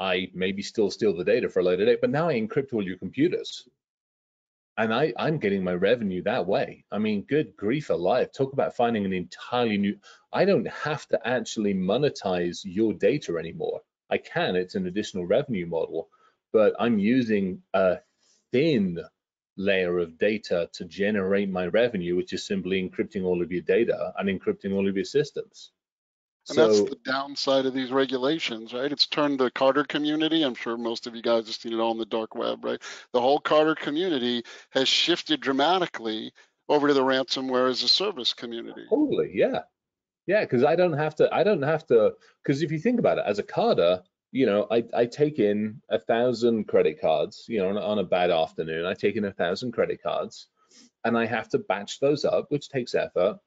[SPEAKER 1] I maybe still steal the data for a later date, but now I encrypt all your computers. And I'm getting my revenue that way. I mean, good grief alive. Talk about finding an entirely new, I don't have to actually monetize your data anymore. I can, it's an additional revenue model, but I'm using a thin layer of data to generate my revenue, which is simply encrypting all of your data and encrypting all of your systems.
[SPEAKER 4] And that's
[SPEAKER 1] So
[SPEAKER 4] the downside of these regulations, right? It's turned the Carter community. I'm sure most of you guys have seen it all on the dark web, right? The whole Carter community has shifted dramatically over to the ransomware as a service community.
[SPEAKER 1] totally, yeah. Yeah, because I don't have to, because if you think about it, as a carder, you know, I take in 1,000 credit cards, you know, on a bad afternoon, I take in 1,000 credit cards, and I have to batch those up, which takes effort.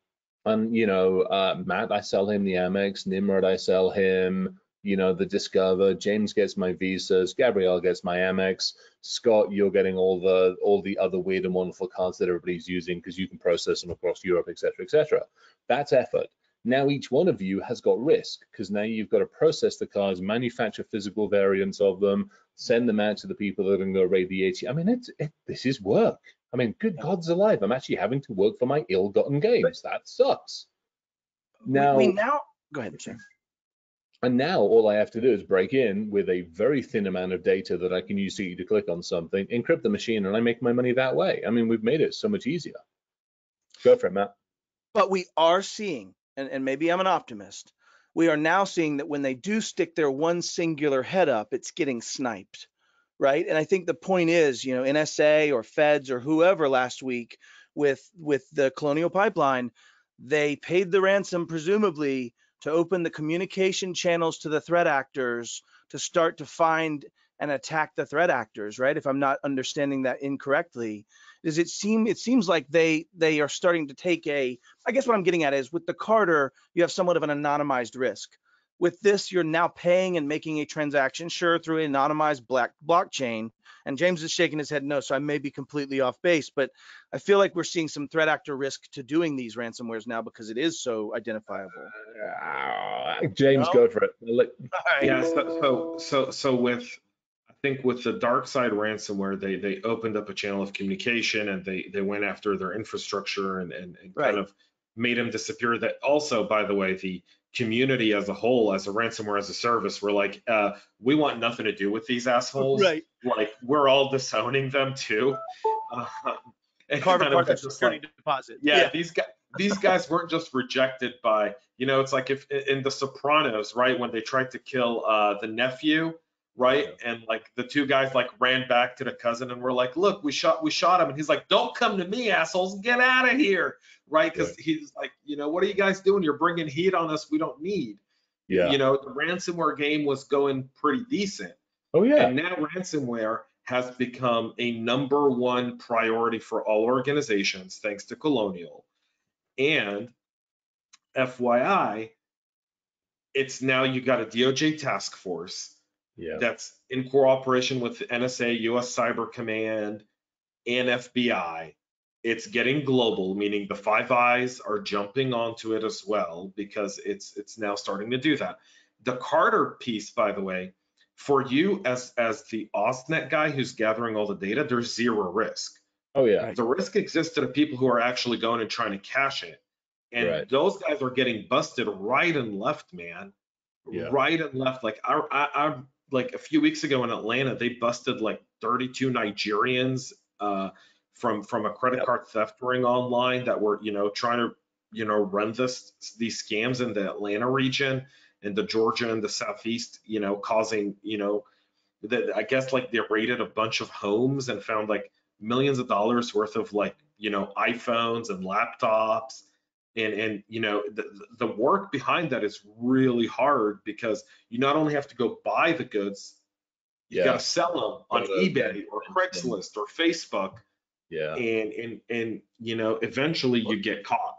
[SPEAKER 1] And, you know, Matt, I sell him the Amex, Nimrod, I sell him, you know, the Discover, James gets my Visas, Gabrielle gets my Amex, Scott, you're getting all the other weird and wonderful cards that everybody's using because you can process them across Europe, et cetera, et cetera. That's effort. Now each one of you has got risk because now you've got to process the cards, manufacture physical variants of them, send them out to the people that are going to go raid the ATM. I mean, this is work. I mean, good God's alive, I'm actually having to work for my ill-gotten gains. That sucks. Now,
[SPEAKER 7] we now go ahead, sir.
[SPEAKER 1] And now all I have to do is break in with a very thin amount of data that I can use to click on something, encrypt the machine, and I make my money that way. I mean, we've made it so much easier. Go for it, Matt.
[SPEAKER 7] But we are seeing, and maybe I'm an optimist, we are now seeing that when they do stick their one singular head up, it's getting sniped, right? And I think the point is, you know, NSA or feds or whoever last week with the Colonial Pipeline, they paid the ransom presumably to open the communication channels to the threat actors to start to find and attack the threat actors, right? If I'm not understanding that incorrectly, it seems like they are starting to take I guess what I'm getting at is with the Carter, you have somewhat of an anonymized risk. With this, you're now paying and making a transaction, sure, through an anonymized blockchain. And James is shaking his head no, so I may be completely off base, but I feel like we're seeing some threat actor risk to doing these ransomwares now because it is so identifiable.
[SPEAKER 1] James,
[SPEAKER 7] No?
[SPEAKER 1] go for it.
[SPEAKER 7] All right.
[SPEAKER 2] Yeah, so with, I think with the dark side ransomware, they opened up a channel of communication and they went after their infrastructure and
[SPEAKER 7] Right.
[SPEAKER 2] kind of made them disappear. That also, by the way, the community as a whole, as a ransomware as a service, we're like, we want nothing to do with these assholes.
[SPEAKER 7] Right.
[SPEAKER 2] Like we're all disowning them too. And
[SPEAKER 7] Carve
[SPEAKER 2] kind
[SPEAKER 7] apart
[SPEAKER 2] of
[SPEAKER 7] that
[SPEAKER 2] just
[SPEAKER 7] security
[SPEAKER 2] like,
[SPEAKER 7] deposit.
[SPEAKER 2] yeah, these guys weren't just rejected by, you know, it's like if in The Sopranos, right, when they tried to kill the nephew, right, and like the two guys like ran back to the cousin and were like, look, we shot him, and he's like, don't come to me, assholes, get out of here, right? Because he's like, you know, what are you guys doing? You're bringing heat on us we don't need.
[SPEAKER 1] Yeah.
[SPEAKER 2] You know, the ransomware game was going pretty decent.
[SPEAKER 1] Oh yeah.
[SPEAKER 2] And now ransomware has become a #1 priority for all organizations, thanks to Colonial. And FYI, it's now you got a DOJ task force that's in cooperation with the NSA, US Cyber Command, and FBI. It's getting global, meaning the Five Eyes are jumping onto it as well because it's now starting to do that. The Carter piece, by the way, for you as the AustNet guy who's gathering all the data, there's zero risk.
[SPEAKER 1] Oh yeah.
[SPEAKER 7] Right.
[SPEAKER 2] The risk exists to the people who are actually going and trying to cache it. And those guys are getting busted right and left, man.
[SPEAKER 1] Yeah.
[SPEAKER 2] Right and left. Like I like a few weeks ago in Atlanta, they busted like 32 Nigerians from a credit card theft ring online that were, you know, trying to, you know, run these scams in the Atlanta region and the Georgia and the Southeast, you know, causing, you know, I guess like they raided a bunch of homes and found like millions of dollars worth of like, you know, iPhones and laptops. And you know, the work behind that is really hard because you not only have to go buy the goods, you got to sell them on eBay or Craigslist or Facebook.
[SPEAKER 1] Yeah.
[SPEAKER 2] And you know, eventually you get caught.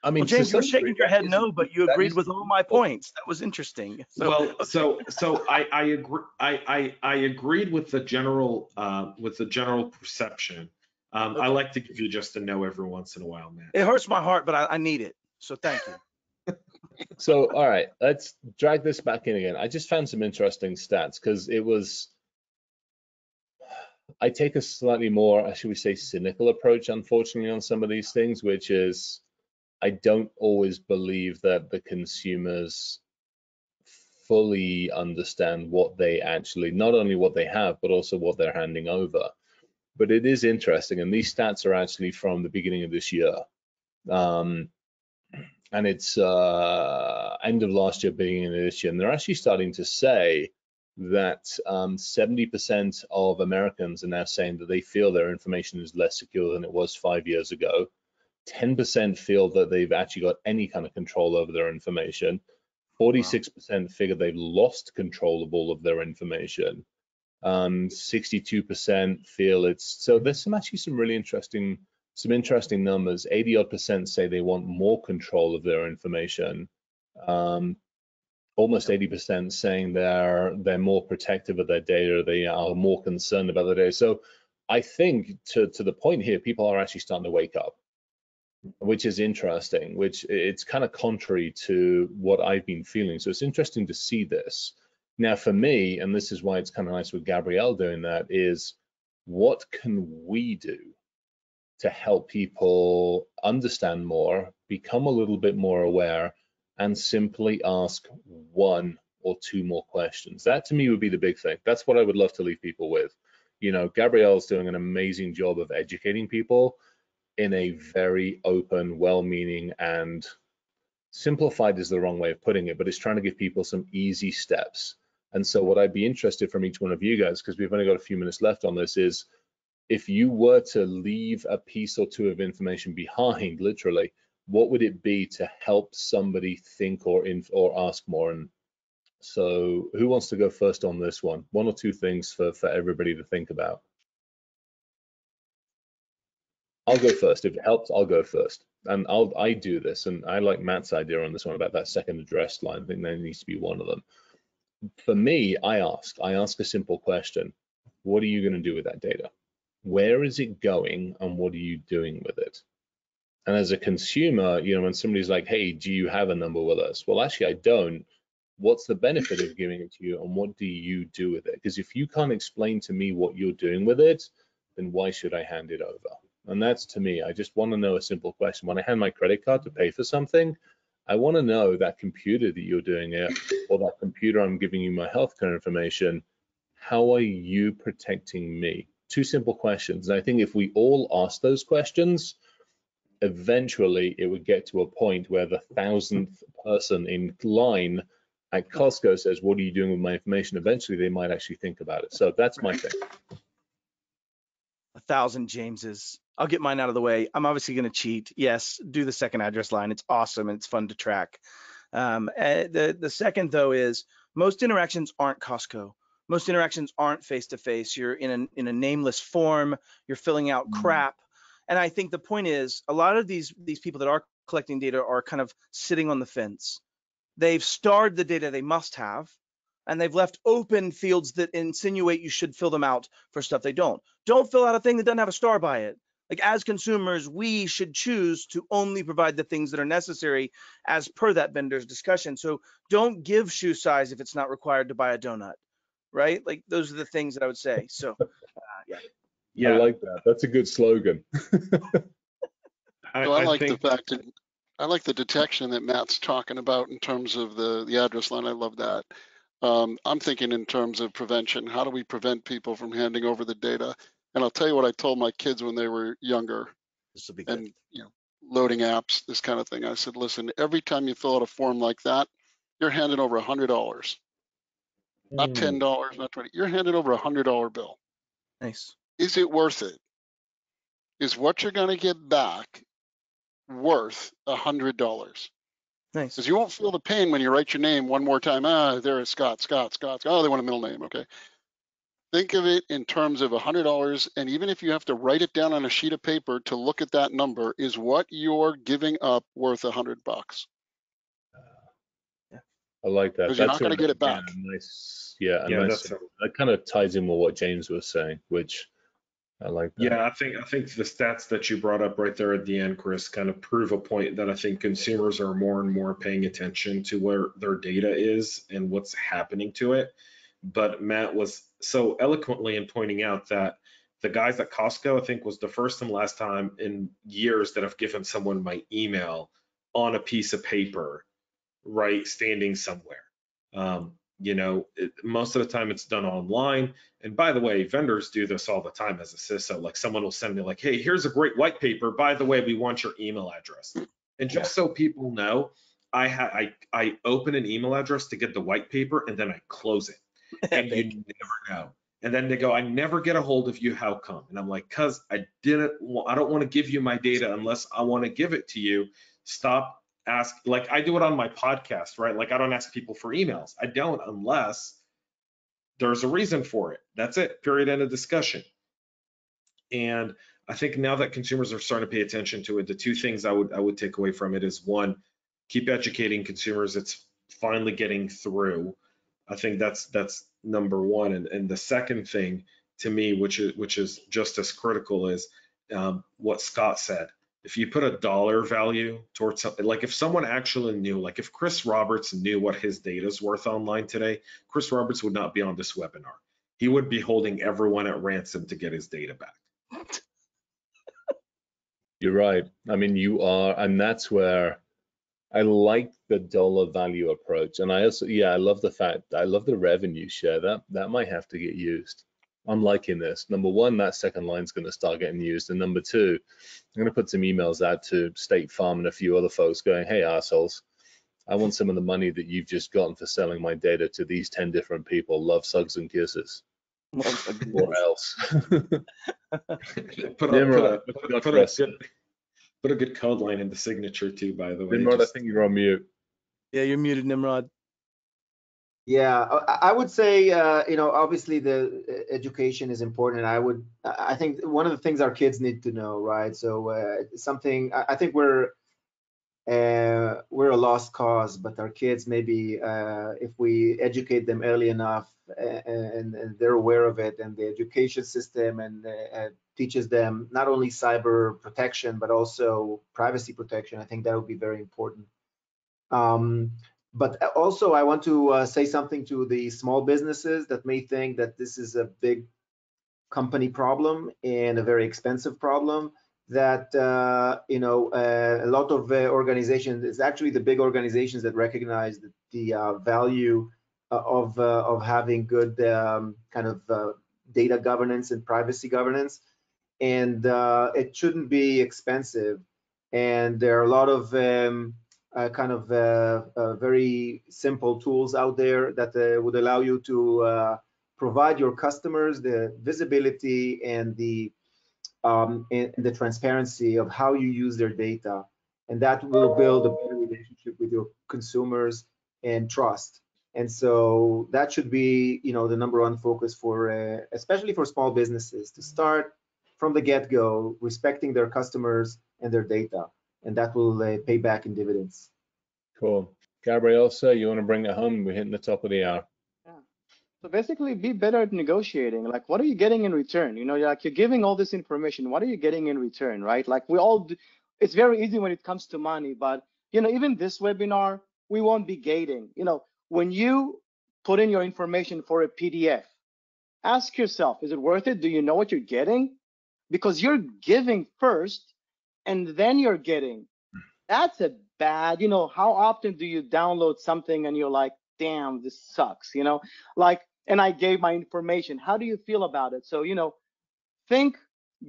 [SPEAKER 1] I mean,
[SPEAKER 7] Well, James, you were shaking your head no, but you agreed with all my points. That was interesting.
[SPEAKER 2] So I agree. I agreed with the general perception. I like to give you just a no every once in a while, man.
[SPEAKER 7] It hurts my heart, but I need it. So thank you.
[SPEAKER 1] So, all right, let's drag this back in again. I just found some interesting stats because I take a slightly more, should we say, cynical approach, unfortunately, on some of these things, which is I don't always believe that the consumers fully understand what they actually, not only what they have, but also what they're handing over. But it is interesting, and these stats are actually from the beginning of this year. And it's end of last year, beginning of this year, and they're actually starting to say that 70% of Americans are now saying that they feel their information is less secure than it was 5 years ago. 10% feel that they've actually got any kind of control over their information. 46% figure they've lost control of all of their information. 62% feel it's, so there's actually some really interesting numbers. 80% say they want more control of their information. Almost 80% saying they're more protective of their data, they are more concerned about their data. So I think to the point here, people are actually starting to wake up, which is interesting, which it's kind of contrary to what I've been feeling. So it's interesting to see this. Now for me, and this is why it's kind of nice with Gabrielle doing that, is what can we do to help people understand more, become a little bit more aware, and simply ask one or two more questions. That to me would be the big thing. That's what I would love to leave people with. You know, Gabrielle's doing an amazing job of educating people in a very open, well-meaning, and simplified is the wrong way of putting it, but it's trying to give people some easy steps. And so what I'd be interested from each one of you guys, because we've only got a few minutes left on this, is if you were to leave a piece or two of information behind, literally, what would it be to help somebody think or ask more? And so who wants to go first on this one? One or two things for everybody to think about. I'll go first. If it helps, I'll go first. And I do this, and I like Matt's idea on this one about that second address line. I think that needs to be one of them. For me, I ask a simple question. What are you going to do with that data? Where is it going, and what are you doing with it? And as a consumer, you know, when somebody's like, hey, do you have a number with us? Well, actually, I don't. What's the benefit of giving it to you, and what do you do with it? Because if you can't explain to me what you're doing with it, then why should I hand it over? And that's, to me, I just want to know a simple question. When I hand my credit card to pay for something, I want to know that computer that you're doing it, or that computer I'm giving you my healthcare information, how are you protecting me? Two simple questions. And I think if we all ask those questions, eventually it would get to a point where the 1,000th person in line at Costco says, what are you doing with my information? Eventually they might actually think about it. So that's my thing.
[SPEAKER 7] 1,000 Jameses. I'll get mine out of the way. I'm obviously going to cheat. Yes, do the second address line. It's awesome and it's fun to track. The second, though, is most interactions aren't Costco. Most interactions aren't face-to-face. You're in a nameless form. You're filling out crap. And I think the point is, a lot of these people that are collecting data are kind of sitting on the fence. They've starred the data they must have, and they've left open fields that insinuate you should fill them out for stuff they don't. Don't fill out a thing that doesn't have a star by it. Like, as consumers, we should choose to only provide the things that are necessary as per that vendor's discussion. So don't give shoe size if it's not required to buy a donut, right? Like, those are the things that I would say. So
[SPEAKER 2] Yeah,
[SPEAKER 1] I like that. That's a good slogan.
[SPEAKER 4] I like the fact that I like the detection that Matt's talking about in terms of the address line. I love that. I'm thinking in terms of prevention. How do we prevent people from handing over the data? And I'll tell you what I told my kids when they were younger,
[SPEAKER 7] this will be good.
[SPEAKER 4] and loading apps, this kind of thing. I said, listen, every time you fill out a form like that, you're handing over $100, not $10, not $20. You're handing over $100 bill.
[SPEAKER 7] Nice.
[SPEAKER 4] Is it worth it? Is what you're going to get back worth $100?
[SPEAKER 7] Nice.
[SPEAKER 4] Because you won't feel the pain when you write your name one more time. There is Scott. Oh, they want a middle name. Okay. Think of it in terms of $100, and even if you have to write it down on a sheet of paper to look at that number, is what you're giving up worth $100?
[SPEAKER 1] I like that.
[SPEAKER 4] Because you're not going to get it back.
[SPEAKER 1] Nice, that kind of ties in with what James was saying, which I like that.
[SPEAKER 2] Yeah, I think the stats that you brought up right there at the end, Chris, kind of prove a point that I think consumers are more and more paying attention to where their data is and what's happening to it. But Matt was so eloquently in pointing out that the guys at Costco, I think, was the first and last time in years that I've given someone my email on a piece of paper, right, standing somewhere. You know, most of the time it's done online. And by the way, vendors do this all the time as a CISO. Like someone will send me like, hey, here's a great white paper. By the way, we want your email address. And just so people know, I open an email address to get the white paper and then I close it. And you never know. And then they go, I never get a hold of you. How come? And I'm like, cause I don't want to give you my data unless I want to give it to you. Stop ask, like I do it on my podcast, right? Like I don't ask people for emails. I don't unless there's a reason for it. That's it, period, end of discussion. And I think now that consumers are starting to pay attention to it, the two things I would take away from it is one, keep educating consumers. It's finally getting through. I think that's number one. And the second thing to me, which is just as critical, is what Scott said. If you put a dollar value towards something, like if someone actually knew, like if Chris Roberts knew what his data is worth online today, Chris Roberts would not be on this webinar. He would be holding everyone at ransom to get his data back.
[SPEAKER 1] You're right. I mean, you are, and that's where I like the dollar value approach. And I also, I love the fact, I love the revenue share. That might have to get used. I'm liking this. Number one, that second line is going to start getting used. And number two, I'm going to put some emails out to State Farm and a few other folks going, hey, assholes, I want some of the money that you've just gotten for selling my data to these 10 different people. Love, sugs, and kisses. Or else.
[SPEAKER 2] Put a good code line in the signature too, by the way.
[SPEAKER 1] Nimrod, I think you're on mute.
[SPEAKER 7] Yeah, you're muted, Nimrod.
[SPEAKER 5] Yeah, I would say, you know, obviously the education is important. I think one of the things our kids need to know, right? So I think we're a lost cause, but our kids, maybe if we educate them early enough and they're aware of it, and the education system and teaches them not only cyber protection, but also privacy protection, I think that would be very important. But also, I want to say something to the small businesses that may think that this is a big company problem and a very expensive problem. That you know, a lot of organizations, it's actually the big organizations that recognize the value of having good kind of data governance and privacy governance, and it shouldn't be expensive. And there are a lot of kind of very simple tools out there that would allow you to provide your customers the visibility and the transparency of how you use their data, and that will build a better relationship with your consumers and trust. And so that should be, you know, the number one focus for, especially for small businesses, to start from the get-go, respecting their customers and their data, and that will pay back in dividends.
[SPEAKER 1] Cool. Gabriel, sir, you want to bring it home? We're hitting the top of the hour.
[SPEAKER 6] Yeah. So basically, be better at negotiating. Like, what are you getting in return? You know, like you're giving all this information. What are you getting in return, right? Like we all do, it's very easy when it comes to money, but you know, even this webinar, we won't be gating. You know, when you put in your information for a PDF, ask yourself, is it worth it? Do you know what you're getting? Because you're giving first, and then you're getting. That's a bad, you know, how often do you download something and you're like, damn, this sucks, you know, like, and I gave my information. How do you feel about it? So, you know, think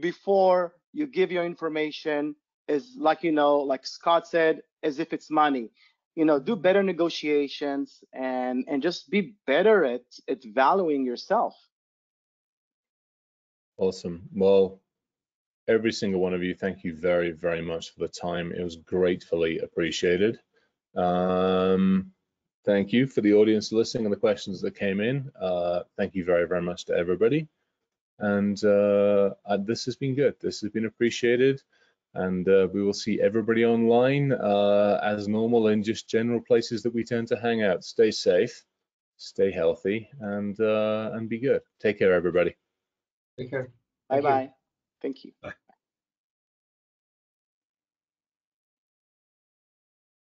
[SPEAKER 6] before you give your information, is like, you know, like Scott said, as if it's money. You know, do better negotiations and just be better at valuing yourself.
[SPEAKER 1] Awesome. Well, every single one of you, thank you very, very much for the time. It was gratefully appreciated. Thank you for the audience listening and the questions that came in. Thank you very, very much to everybody. And this has been good. This has been appreciated. And we will see everybody online as normal in just general places that we tend to hang out. Stay safe, stay healthy, and be good. Take care, everybody.
[SPEAKER 5] Take care.
[SPEAKER 6] Bye-bye. Thank you.
[SPEAKER 2] Bye.